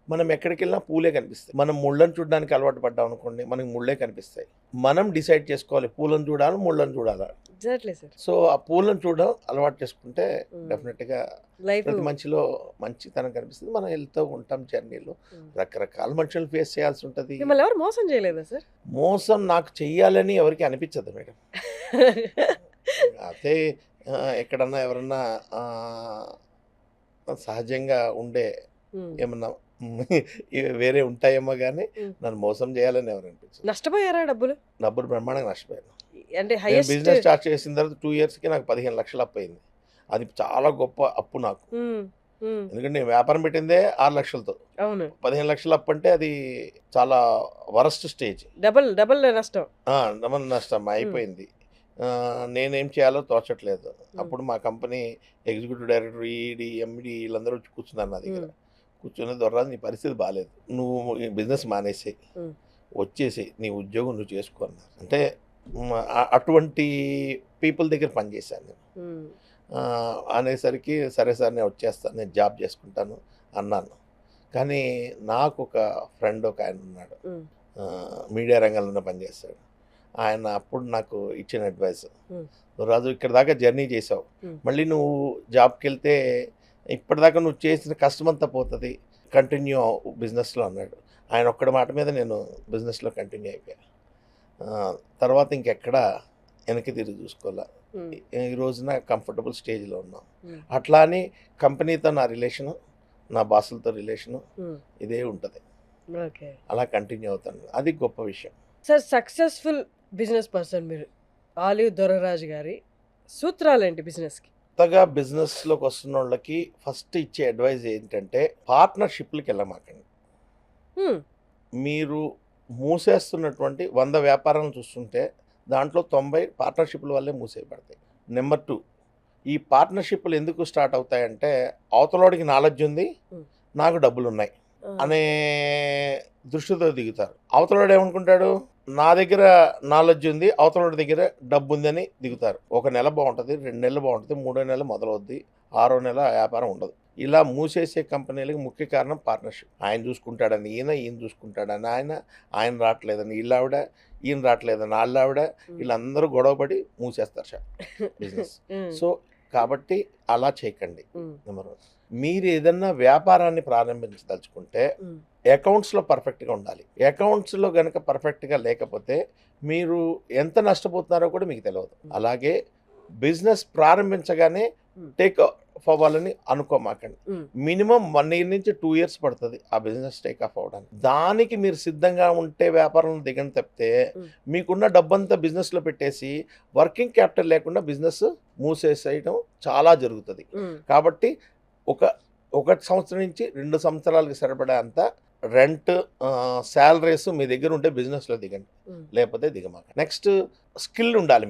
[SPEAKER 2] మనం ఎక్కడికి వెళ్ళినా పూలే కనిపిస్తాయి. మనం ముళ్ళను చూడడానికి అలవాటు పడ్డాం అనుకోండి, మనకి ముళ్ళే కనిపిస్తాయి. మనం డిసైడ్ చేసుకోవాలి పూలను చూడాలి, ముళ్ళను చూడాలి.
[SPEAKER 1] Exactly sir.
[SPEAKER 2] సో ఆ పూలను చూడడం అలవాటు చేసుకుంటే డెఫినెట్గా ప్రతి మనిషిలో మంచితనం కనిపిస్తుంది. మనం వెళ్తూ ఉంటాం జర్నీలో, రకరకాల మనుషులు ఫేస్ చేయాల్సి ఉంటుంది.
[SPEAKER 1] మిమ్మల్ని ఎవరు మోసం చేయలేదా సార్?
[SPEAKER 2] మోసం నాకు చెయ్యాలని ఎవరికి అనిపించదు మేడం. అదే ఎక్కడన్నా ఎవరన్నా సహజంగా ఉండే ఏమన్నా వేరే ఉంటాయేమో కానీ నన్ను మోసం చేయాలని ఎవరు అనిపించదు.
[SPEAKER 1] నష్టపోయారా? డబ్బులు
[SPEAKER 2] బ్రహ్మాండంగా నష్టపోయాను.
[SPEAKER 1] అంటే
[SPEAKER 2] బిజినెస్ స్టార్ట్ చేసిన తర్వాత 2 yearsకి నాకు 15 లక్షలు అప్పు అయింది. అది చాలా గొప్ప అప్పు నాకు. ఎందుకంటే నేను వ్యాపారం పెట్టిందే 6 లక్షలతో. 15 లక్షలు అప్పు అంటే అది చాలా వరస్ట్ స్టేజ్.
[SPEAKER 1] డబుల్
[SPEAKER 2] నష్టం అయిపోయింది. నేనేం చేయాలో తోచట్లేదు. అప్పుడు మా కంపెనీ ఎగ్జిక్యూటివ్ డైరెక్టర్, ఈడీ, ఎండి వీళ్ళందరూ వచ్చి కూర్చున్నారు నా దగ్గర. కూర్చునే దొరరాదు, నీ పరిస్థితి బాగాలేదు, నువ్వు బిజినెస్ మానేసేయి, వచ్చేసి నీ ఉద్యోగం నువ్వు చేసుకో అన్నారు. అంటే అటువంటి పీపుల్ దగ్గర పనిచేశాను నేను. అనేసరికి సరే సార్ నేను వచ్చేస్తాను, నేను జాబ్ చేసుకుంటాను అన్నాను. కానీ నాకు ఒక ఫ్రెండ్ ఒక ఆయన ఉన్నాడు, మీడియా రంగంలోనే పనిచేస్తాడు. ఆయన అప్పుడు నాకు ఇచ్చిన అడ్వైస్, రాజు ఇక్కడ దాకా జర్నీ చేసావు, మళ్ళీ నువ్వు జాబ్కి వెళ్తే ఇప్పటిదాకా నువ్వు చేసిన కష్టం అంతా పోతుంది, కంటిన్యూ బిజినెస్లో అన్నాడు. ఆయన ఒక్కడి మాట మీద నేను బిజినెస్లో కంటిన్యూ అయిపోయా. తర్వాత ఇంకెక్కడ వెనక్కి తిరిగి చూసుకోవాలా. ఈ రోజున కంఫర్టబుల్ స్టేజ్లో ఉన్నాం. అట్లా అని కంపెనీతో నా రిలేషను, నా బాసులతో రిలేషను ఇదే ఉంటుంది.
[SPEAKER 1] ఓకే.
[SPEAKER 2] అలా కంటిన్యూ అవుతాను. అది గొప్ప విషయం.
[SPEAKER 1] సార్, సక్సెస్ఫుల్ బిజినెస్ పర్సన్ మీరు. ఆలివ్ దొరరాజు గారి సూత్రాలు ఏంటి బిజినెస్కి?
[SPEAKER 2] కొత్తగా బిజినెస్లోకి వస్తున్న వాళ్ళకి ఫస్ట్ ఇచ్చే అడ్వైజ్ ఏంటంటే పార్ట్నర్షిప్లకి వెళ్ళమాకండి. మీరు మూసేస్తున్నటువంటి 100 వ్యాపారాలను చూస్తుంటే దాంట్లో 90 పార్ట్నర్షిప్ల వల్లే మూసేయబడతాయి. నెంబర్ 2, ఈ పార్ట్నర్షిప్లు ఎందుకు స్టార్ట్ అవుతాయంటే అవతలోడికి నాలెడ్జ్ ఉంది, నాకు డబ్బులు ఉన్నాయి అనే దృష్టితో దిగుతారు. అవతలోడు ఏమనుకుంటాడు, నా దగ్గర నాలెడ్జ్ ఉంది, అవతలోడి దగ్గర డబ్బు ఉందని దిగుతారు. 1 నెల బాగుంటుంది, 2 నెలలు బాగుంటుంది, 3వ నెల మొదలవుద్ది, 6వ నెల వ్యాపారం ఉండదు. ఇలా మూసేసే కంపెనీలకు ముఖ్య కారణం పార్ట్నర్షిప్. ఆయన చూసుకుంటాడని ఈయన చూసుకుంటాడని ఆయన రావట్లేదని వీళ్ళావిడ, ఈయన రావట్లేదని వాళ్ళావిడ, వీళ్ళందరూ గొడవపడి మూసేస్తారు సార్ బిజినెస్. సో కాబట్టి అలా చేయకండి. నెంబర్ 1, మీరు ఏదన్నా వ్యాపారాన్ని ప్రారంభించదలుచుకుంటే అకౌంట్స్లో పర్ఫెక్ట్గా ఉండాలి. అకౌంట్స్లో కనుక పర్ఫెక్ట్గా లేకపోతే మీరు ఎంత నష్టపోతున్నారో కూడా మీకు తెలియదు. అలాగే బిజినెస్ ప్రారంభించగానే టేక్ ఆఫ్ అవ్వాలని అనుకోమాకండి. మినిమం 1 year నుంచి 2 years పడుతుంది ఆ బిజినెస్ టేక్ ఆఫ్ అవ్వడానికి. దానికి మీరు సిద్ధంగా ఉంటే వ్యాపారంలో దిగని తప్పితే మీకున్న డబ్బంతా బిజినెస్లో పెట్టేసి వర్కింగ్ క్యాపిటల్ లేకుండా బిజినెస్ మూసేసేయడం చాలా జరుగుతుంది. కాబట్టి ఒక సంవత్సరం నుంచి 2 సంవత్సరాలకు సరిపడే అంత రెంట్, శాలరీస్ మీ దగ్గర ఉంటే బిజినెస్లో దిగండి, లేకపోతే దిగమాక. నెక్స్ట్, స్కిల్ ఉండాలి.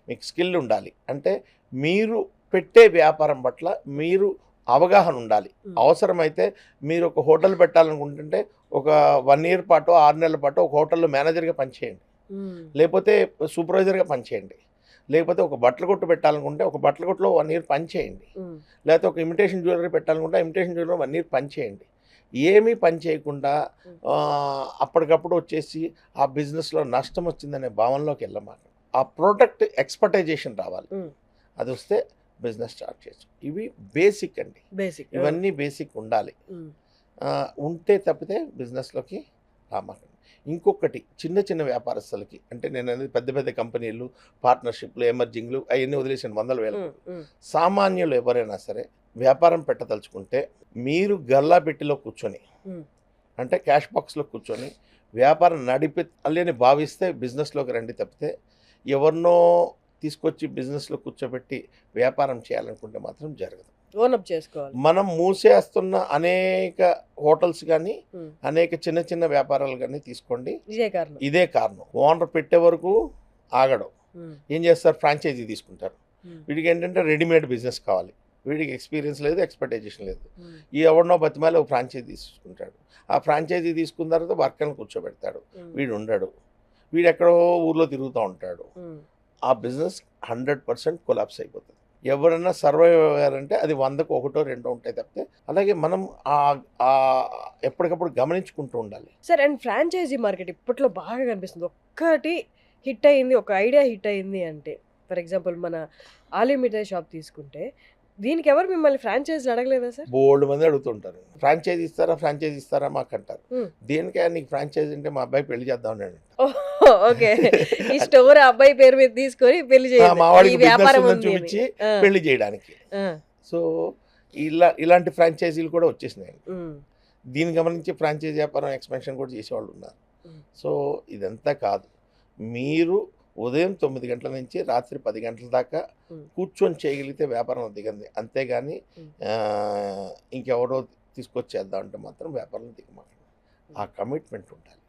[SPEAKER 2] మీకు స్కిల్ ఉండాలి అంటే మీరు పెట్టే వ్యాపారం పట్ల మీరు అవగాహన ఉండాలి. అవసరమైతే మీరు ఒక హోటల్ పెట్టాలనుకుంటుంటే ఒక 1 year పాటు 6 నెలల పాటు ఒక హోటల్లో మేనేజర్గా పనిచేయండి, లేకపోతే సూపర్వైజర్గా పనిచేయండి, లేకపోతే ఒక బట్టల కొట్టు పెట్టాలనుకుంటే ఒక బట్టల కొట్టులో 1 year పనిచేయండి, లేకపోతే ఒక ఇమిటేషన్ జ్యువెలరీ పెట్టాలనుకుంటే ఇమిటేషన్ జ్యువెలరీ 1 year పనిచేయండి. ఏమీ పని చేయకుండా అప్పటికప్పుడు వచ్చేసి ఆ బిజినెస్లో నష్టం వచ్చిందనే భావనలోకి వెళ్ళమాట. ఆ ప్రోడక్ట్ ఎక్స్పర్టైజేషన్ రావాలి. అది వస్తే బిజినెస్ స్టార్ట్ చేయొచ్చు. ఇవి బేసిక్ అండి. ఇవన్నీ బేసిక్ ఉండాలి. ఉంటే తప్పితే బిజినెస్లోకి రామాకండి. ఇంకొకటి, చిన్న చిన్న వ్యాపారస్తులకి అంటే నేను అనేది పెద్ద పెద్ద కంపెనీలు, పార్ట్నర్షిప్లు, ఎమర్జింగ్లు అవన్నీ వదిలేసాను 100,000. సామాన్యులు ఎవరైనా సరే వ్యాపారం పెట్టదలుచుకుంటే మీరు గల్లా పెట్టిలో కూర్చొని అంటే క్యాష్ బాక్స్లో కూర్చొని వ్యాపారం నడిపేయాలని భావిస్తే బిజినెస్లోకి రండి తప్పితే ఎవరినో తీసుకొచ్చి బిజినెస్లో కూర్చోబెట్టి వ్యాపారం చేయాలనుకుంటే మాత్రం జరగదు.
[SPEAKER 1] ఓనప్ చేసుకోవాలి.
[SPEAKER 2] మనం మూసేస్తున్న అనేక హోటల్స్ కానీ అనేక చిన్న చిన్న వ్యాపారాలు కానీ తీసుకోండి, ఇదే కారణం. ఓనర్ పెట్టే వరకు ఆగడం. ఏం చేస్తారు, ఫ్రాంచైజీ తీసుకుంటారు. వీడికి ఏంటంటే రెడీమేడ్ బిజినెస్ కావాలి, వీడికి ఎక్స్పీరియన్స్ లేదు, ఎక్స్పెక్టేషన్ లేదు. ఈ ఎవరినో బతిమాలి ఒక ఫ్రాంచైజీ తీసుకుంటాడు. ఆ ఫ్రాంచైజీ తీసుకున్న తర్వాత వర్కర్ని కూర్చోబెడతాడు, వీడు ఉండడు, వీడు ఎక్కడో ఊర్లో తిరుగుతూ ఉంటాడు. ఆ బిజినెస్ 100% కొలాప్స్ అయిపోతుంది. ఎవరైనా సర్వైవ్ అయ్యారంటే అది 100కు 1 2 ఉంటాయి తప్పితే. అలాగే మనం ఎప్పటికప్పుడు గమనించుకుంటూ ఉండాలి.
[SPEAKER 1] సార్, అండ్ ఫ్రాంచైజీ మార్కెట్ ఇప్పట్లో బాగా కనిపిస్తుంది. ఒక్కటి హిట్ అయింది, ఒక ఐడియా హిట్ అయింది అంటే, ఫర్ ఎగ్జాంపుల్ మన ఆలివ్ మిఠాయి షాప్ తీసుకుంటే దీనికి ఎవరు మిమ్మల్ని ఫ్రాంచైజీ అడగలేదా సార్?
[SPEAKER 2] బోల్డ్ మంది అడుగుతుంటారు, ఫ్రాంచైజీ ఇస్తారా మాకు అంటారు. దేనికైనా నీకు ఫ్రాంచైజీ అంటే మా అబ్బాయి పెళ్లి చేద్దాం అన్నాడు.
[SPEAKER 1] ఓకే, ఈ స్టోర్ అబ్బాయి పేరు మీద తీసుకొని పెళ్లి
[SPEAKER 2] చూపించి పెళ్లి చేయడానికి. సో ఇలాంటి ఫ్రాంచైజీలు కూడా వచ్చేసినాయి. దీన్ని గమనించి ఫ్రాంచైజీ వ్యాపారం ఎక్స్పెన్షన్ కూడా చేసేవాళ్ళు ఉన్నారు. సో ఇదంతా కాదు, మీరు ఉదయం 9 గంటల నుంచి రాత్రి 10 గంటల దాకా కూర్చొని చేయగలిగితే వ్యాపారం దిగండి. అంతేగాని ఇంకెవరో తీసుకొచ్చేద్దాం అంటే మాత్రం వ్యాపారం దిగమాకండి. ఆ కమిట్మెంట్ ఉండాలి.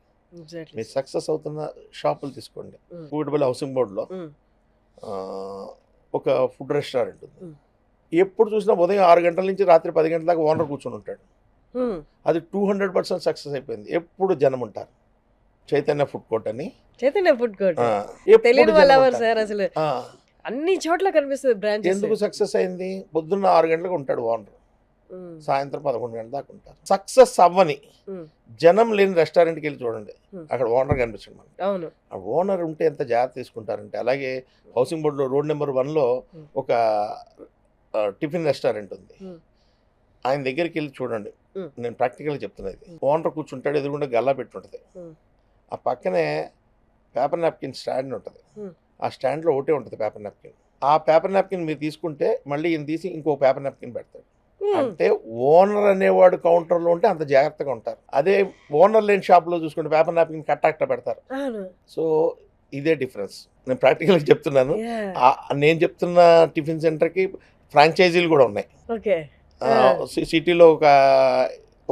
[SPEAKER 2] మీరు సక్సెస్ అవుతున్న షాపులు తీసుకోండి. కూకట్పల్లి హౌసింగ్ బోర్డులో ఒక ఫుడ్ రెస్టారెంట్ ఉంది. ఎప్పుడు చూసినా ఉదయం 6 గంటల నుంచి రాత్రి 10 గంటల దాకా ఓనర్ కూర్చొని ఉంటాడు. అది 200% సక్సెస్ అయిపోయింది. ఎప్పుడు జనం ఉంటారు. చైతన్య ఫుడ్ కోర్ట్ అని.
[SPEAKER 1] చైతన్య ఫుడ్ కోర్ట్ తెలియని వాళ్ళు సార్, అసలు అన్ని చోట్ల కనిపిస్తుంది బ్రాంచ్.
[SPEAKER 2] ఎందుకు సక్సెస్ అయింది? పొద్దున్న 6 గంటలకు ఉంటాడు ఓనర్, సాయంత్రం 11 గంటల దాకా ఉంటారు. సక్సెస్ అవ్వని జనం లేని రెస్టారెంట్కి వెళ్ళి చూడండి, అక్కడ ఓనర్ కనిపించండి మనకి.
[SPEAKER 1] అవును,
[SPEAKER 2] ఆ ఓనర్ ఉంటే ఎంత జాగ్రత్త తీసుకుంటారంటే. అలాగే హౌసింగ్ బోర్డులో రోడ్ నెంబర్ 1లో ఒక టిఫిన్ రెస్టారెంట్ ఉంది. ఆయన దగ్గరికి వెళ్ళి చూడండి.
[SPEAKER 1] Hmm.
[SPEAKER 2] నేను ప్రాక్టికల్గా చెప్తున్నది. ఓనర్ కూర్చుంటాడు, ఎదురుగుండా గల్లా పెట్టుంటుంది.
[SPEAKER 1] Hmm.
[SPEAKER 2] ఆ పక్కనే పేపర్ నాప్కిన్ స్టాండ్ ఉంటుంది.
[SPEAKER 1] Hmm.
[SPEAKER 2] ఆ స్టాండ్లో ఒకటే ఉంటుంది పేపర్ నాప్కిన్. ఆ పేపర్ నాప్కిన్ మీరు తీసుకుంటే మళ్ళీ ఈయన తీసి ఇంకో పేపర్ నాప్కిన్ పెడతాడు.
[SPEAKER 1] Hmm.
[SPEAKER 2] అంటే ఓనర్ అనేవాడు కౌంటర్లో ఉంటే అంత జాగ్రత్తగా ఉంటారు. అదే ఓనర్ లేని షాప్లో చూసుకుంటే పేపర్ నాప్కిన్ కట్టాక్ట పెడతారు.
[SPEAKER 1] అవును.
[SPEAKER 2] సో ఇదే డిఫరెన్స్. నేను ప్రాక్టికల్గా చెప్తున్నాను.
[SPEAKER 1] Yeah.
[SPEAKER 2] నేను చెప్తున్న టిఫిన్ సెంటర్కి ఫ్రాంచైజీలు కూడా ఉన్నాయి.
[SPEAKER 1] ఓకే.
[SPEAKER 2] సిటీలో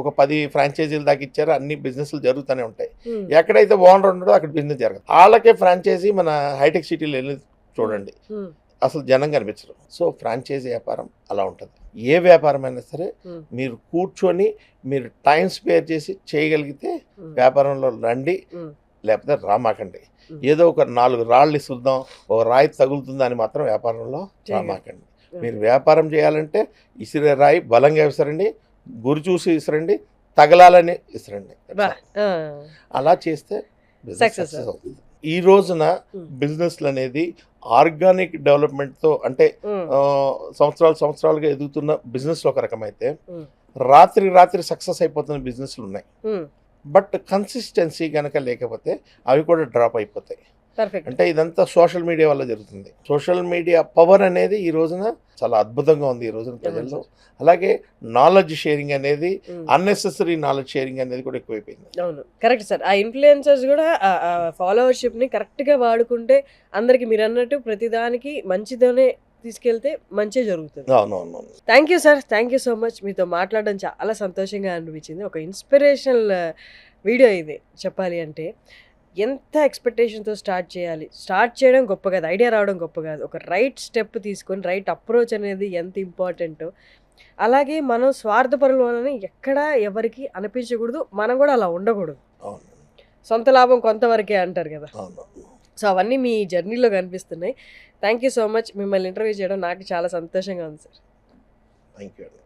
[SPEAKER 2] ఒక 10 ఫ్రాంచైజీలు దాకా ఇచ్చారు. అన్ని బిజినెస్లు జరుగుతూనే ఉంటాయి.
[SPEAKER 1] Hmm.
[SPEAKER 2] ఎక్కడైతే ఓనర్ ఉండడో అక్కడ బిజినెస్ జరగదు. వాళ్ళకే ఫ్రాంచైజీ మన హైటెక్ సిటీలో వెళ్ళి చూడండి,
[SPEAKER 1] Hmm.
[SPEAKER 2] అసలు జనం కనిపించరు. సో ఫ్రాంచైజీ వ్యాపారం అలా ఉంటుంది. ఏ వ్యాపారం అయినా సరే
[SPEAKER 1] Hmm.
[SPEAKER 2] మీరు కూర్చొని మీరు టైం స్పేర్ చేసి చేయగలిగితే
[SPEAKER 1] Hmm.
[SPEAKER 2] వ్యాపారంలో రండి,
[SPEAKER 1] Hmm.
[SPEAKER 2] లేకపోతే రామాకండి.
[SPEAKER 1] Hmm.
[SPEAKER 2] ఏదో ఒక 4 రాళ్ళు ఇస్తుందాం, ఒక రాయి తగులుతుందని మాత్రం వ్యాపారంలో రామాకండి. మీరు వ్యాపారం చేయాలంటే ఇసిరే రాయి బలంగా విసరండి, గురి చూసి విసరండి, తగలాలని విసరండి.
[SPEAKER 1] బా. ఆ.
[SPEAKER 2] అలా చేస్తే business
[SPEAKER 1] Success.
[SPEAKER 2] success అవుతుంది. ఈ రోజున
[SPEAKER 1] Hmm.
[SPEAKER 2] బిజినెస్లు అనేది ఆర్గానిక్ డెవలప్మెంట్తో అంటే
[SPEAKER 1] Hmm.
[SPEAKER 2] సంవత్సరాలుగా ఎదుగుతున్న బిజినెస్లో ఒక రకమైతే,
[SPEAKER 1] Hmm.
[SPEAKER 2] రాత్రి సక్సెస్ అయిపోతున్న బిజినెస్లు ఉన్నాయి.
[SPEAKER 1] Hmm.
[SPEAKER 2] బట్ కన్సిస్టెన్సీ కనుక లేకపోతే అవి కూడా డ్రాప్ అయిపోతాయి.
[SPEAKER 1] పర్ఫెక్ట్.
[SPEAKER 2] అంటే ఇదంతా సోషల్ మీడియా వల్ల జరుగుతుంది. సోషల్ మీడియా పవర్ అనేది ఈ రోజున చాలా అద్భుతంగా ఉంది ఈ రోజున ప్రజల్లో. అలాగే నాలెడ్జ్ షేరింగ్ అనేది,
[SPEAKER 1] Hmm.
[SPEAKER 2] అన్నెసెసరీ నాలెడ్జ్ షేరింగ్ అనేది కూడా ఎక్కువైపోయింది.
[SPEAKER 1] అవును, కరెక్ట్ సార్. ఆ ఇన్ఫ్లుయెన్సర్స్ కూడా ఫాలోవర్షిప్ని కరెక్ట్గా వాడుకుంటే అందరికి మీరు అన్నట్టు ప్రతిదానికి మంచిదనే తీసుకెళ్తే మంచి జరుగుతుంది.
[SPEAKER 2] అవునవును.
[SPEAKER 1] Thank you sir, thank you so much. మీతో మాట్లాడడం చాలా సంతోషంగా అనిపించింది. ఒక ఇన్స్పిరేషనల్ వీడియో ఇది చెప్పాలి అంటే. ఎంత ఎక్స్పెక్టేషన్తో స్టార్ట్ చేయాలి, స్టార్ట్ చేయడం గొప్ప కాదు, ఐడియా రావడం గొప్ప కాదు, ఒక రైట్ స్టెప్ తీసుకొని రైట్ అప్రోచ్ అనేది ఎంత ఇంపార్టెంటో. అలాగే మనం స్వార్థపరులని ఎక్కడా ఎవరికి అనిపించకూడదు, మనం కూడా అలా ఉండకూడదు.
[SPEAKER 2] అవును.
[SPEAKER 1] సొంత లాభం కొంతవరకే అంటారు కదా.
[SPEAKER 2] అవును.
[SPEAKER 1] సో అవన్నీ మీ జర్నీలో కనిపిస్తున్నాయి. Thank you so much. మిమ్మల్ని ఇంటర్వ్యూ చేయడం నాకు చాలా సంతోషంగా ఉంది సార్.
[SPEAKER 2] థ్యాంక్ యూ అండి.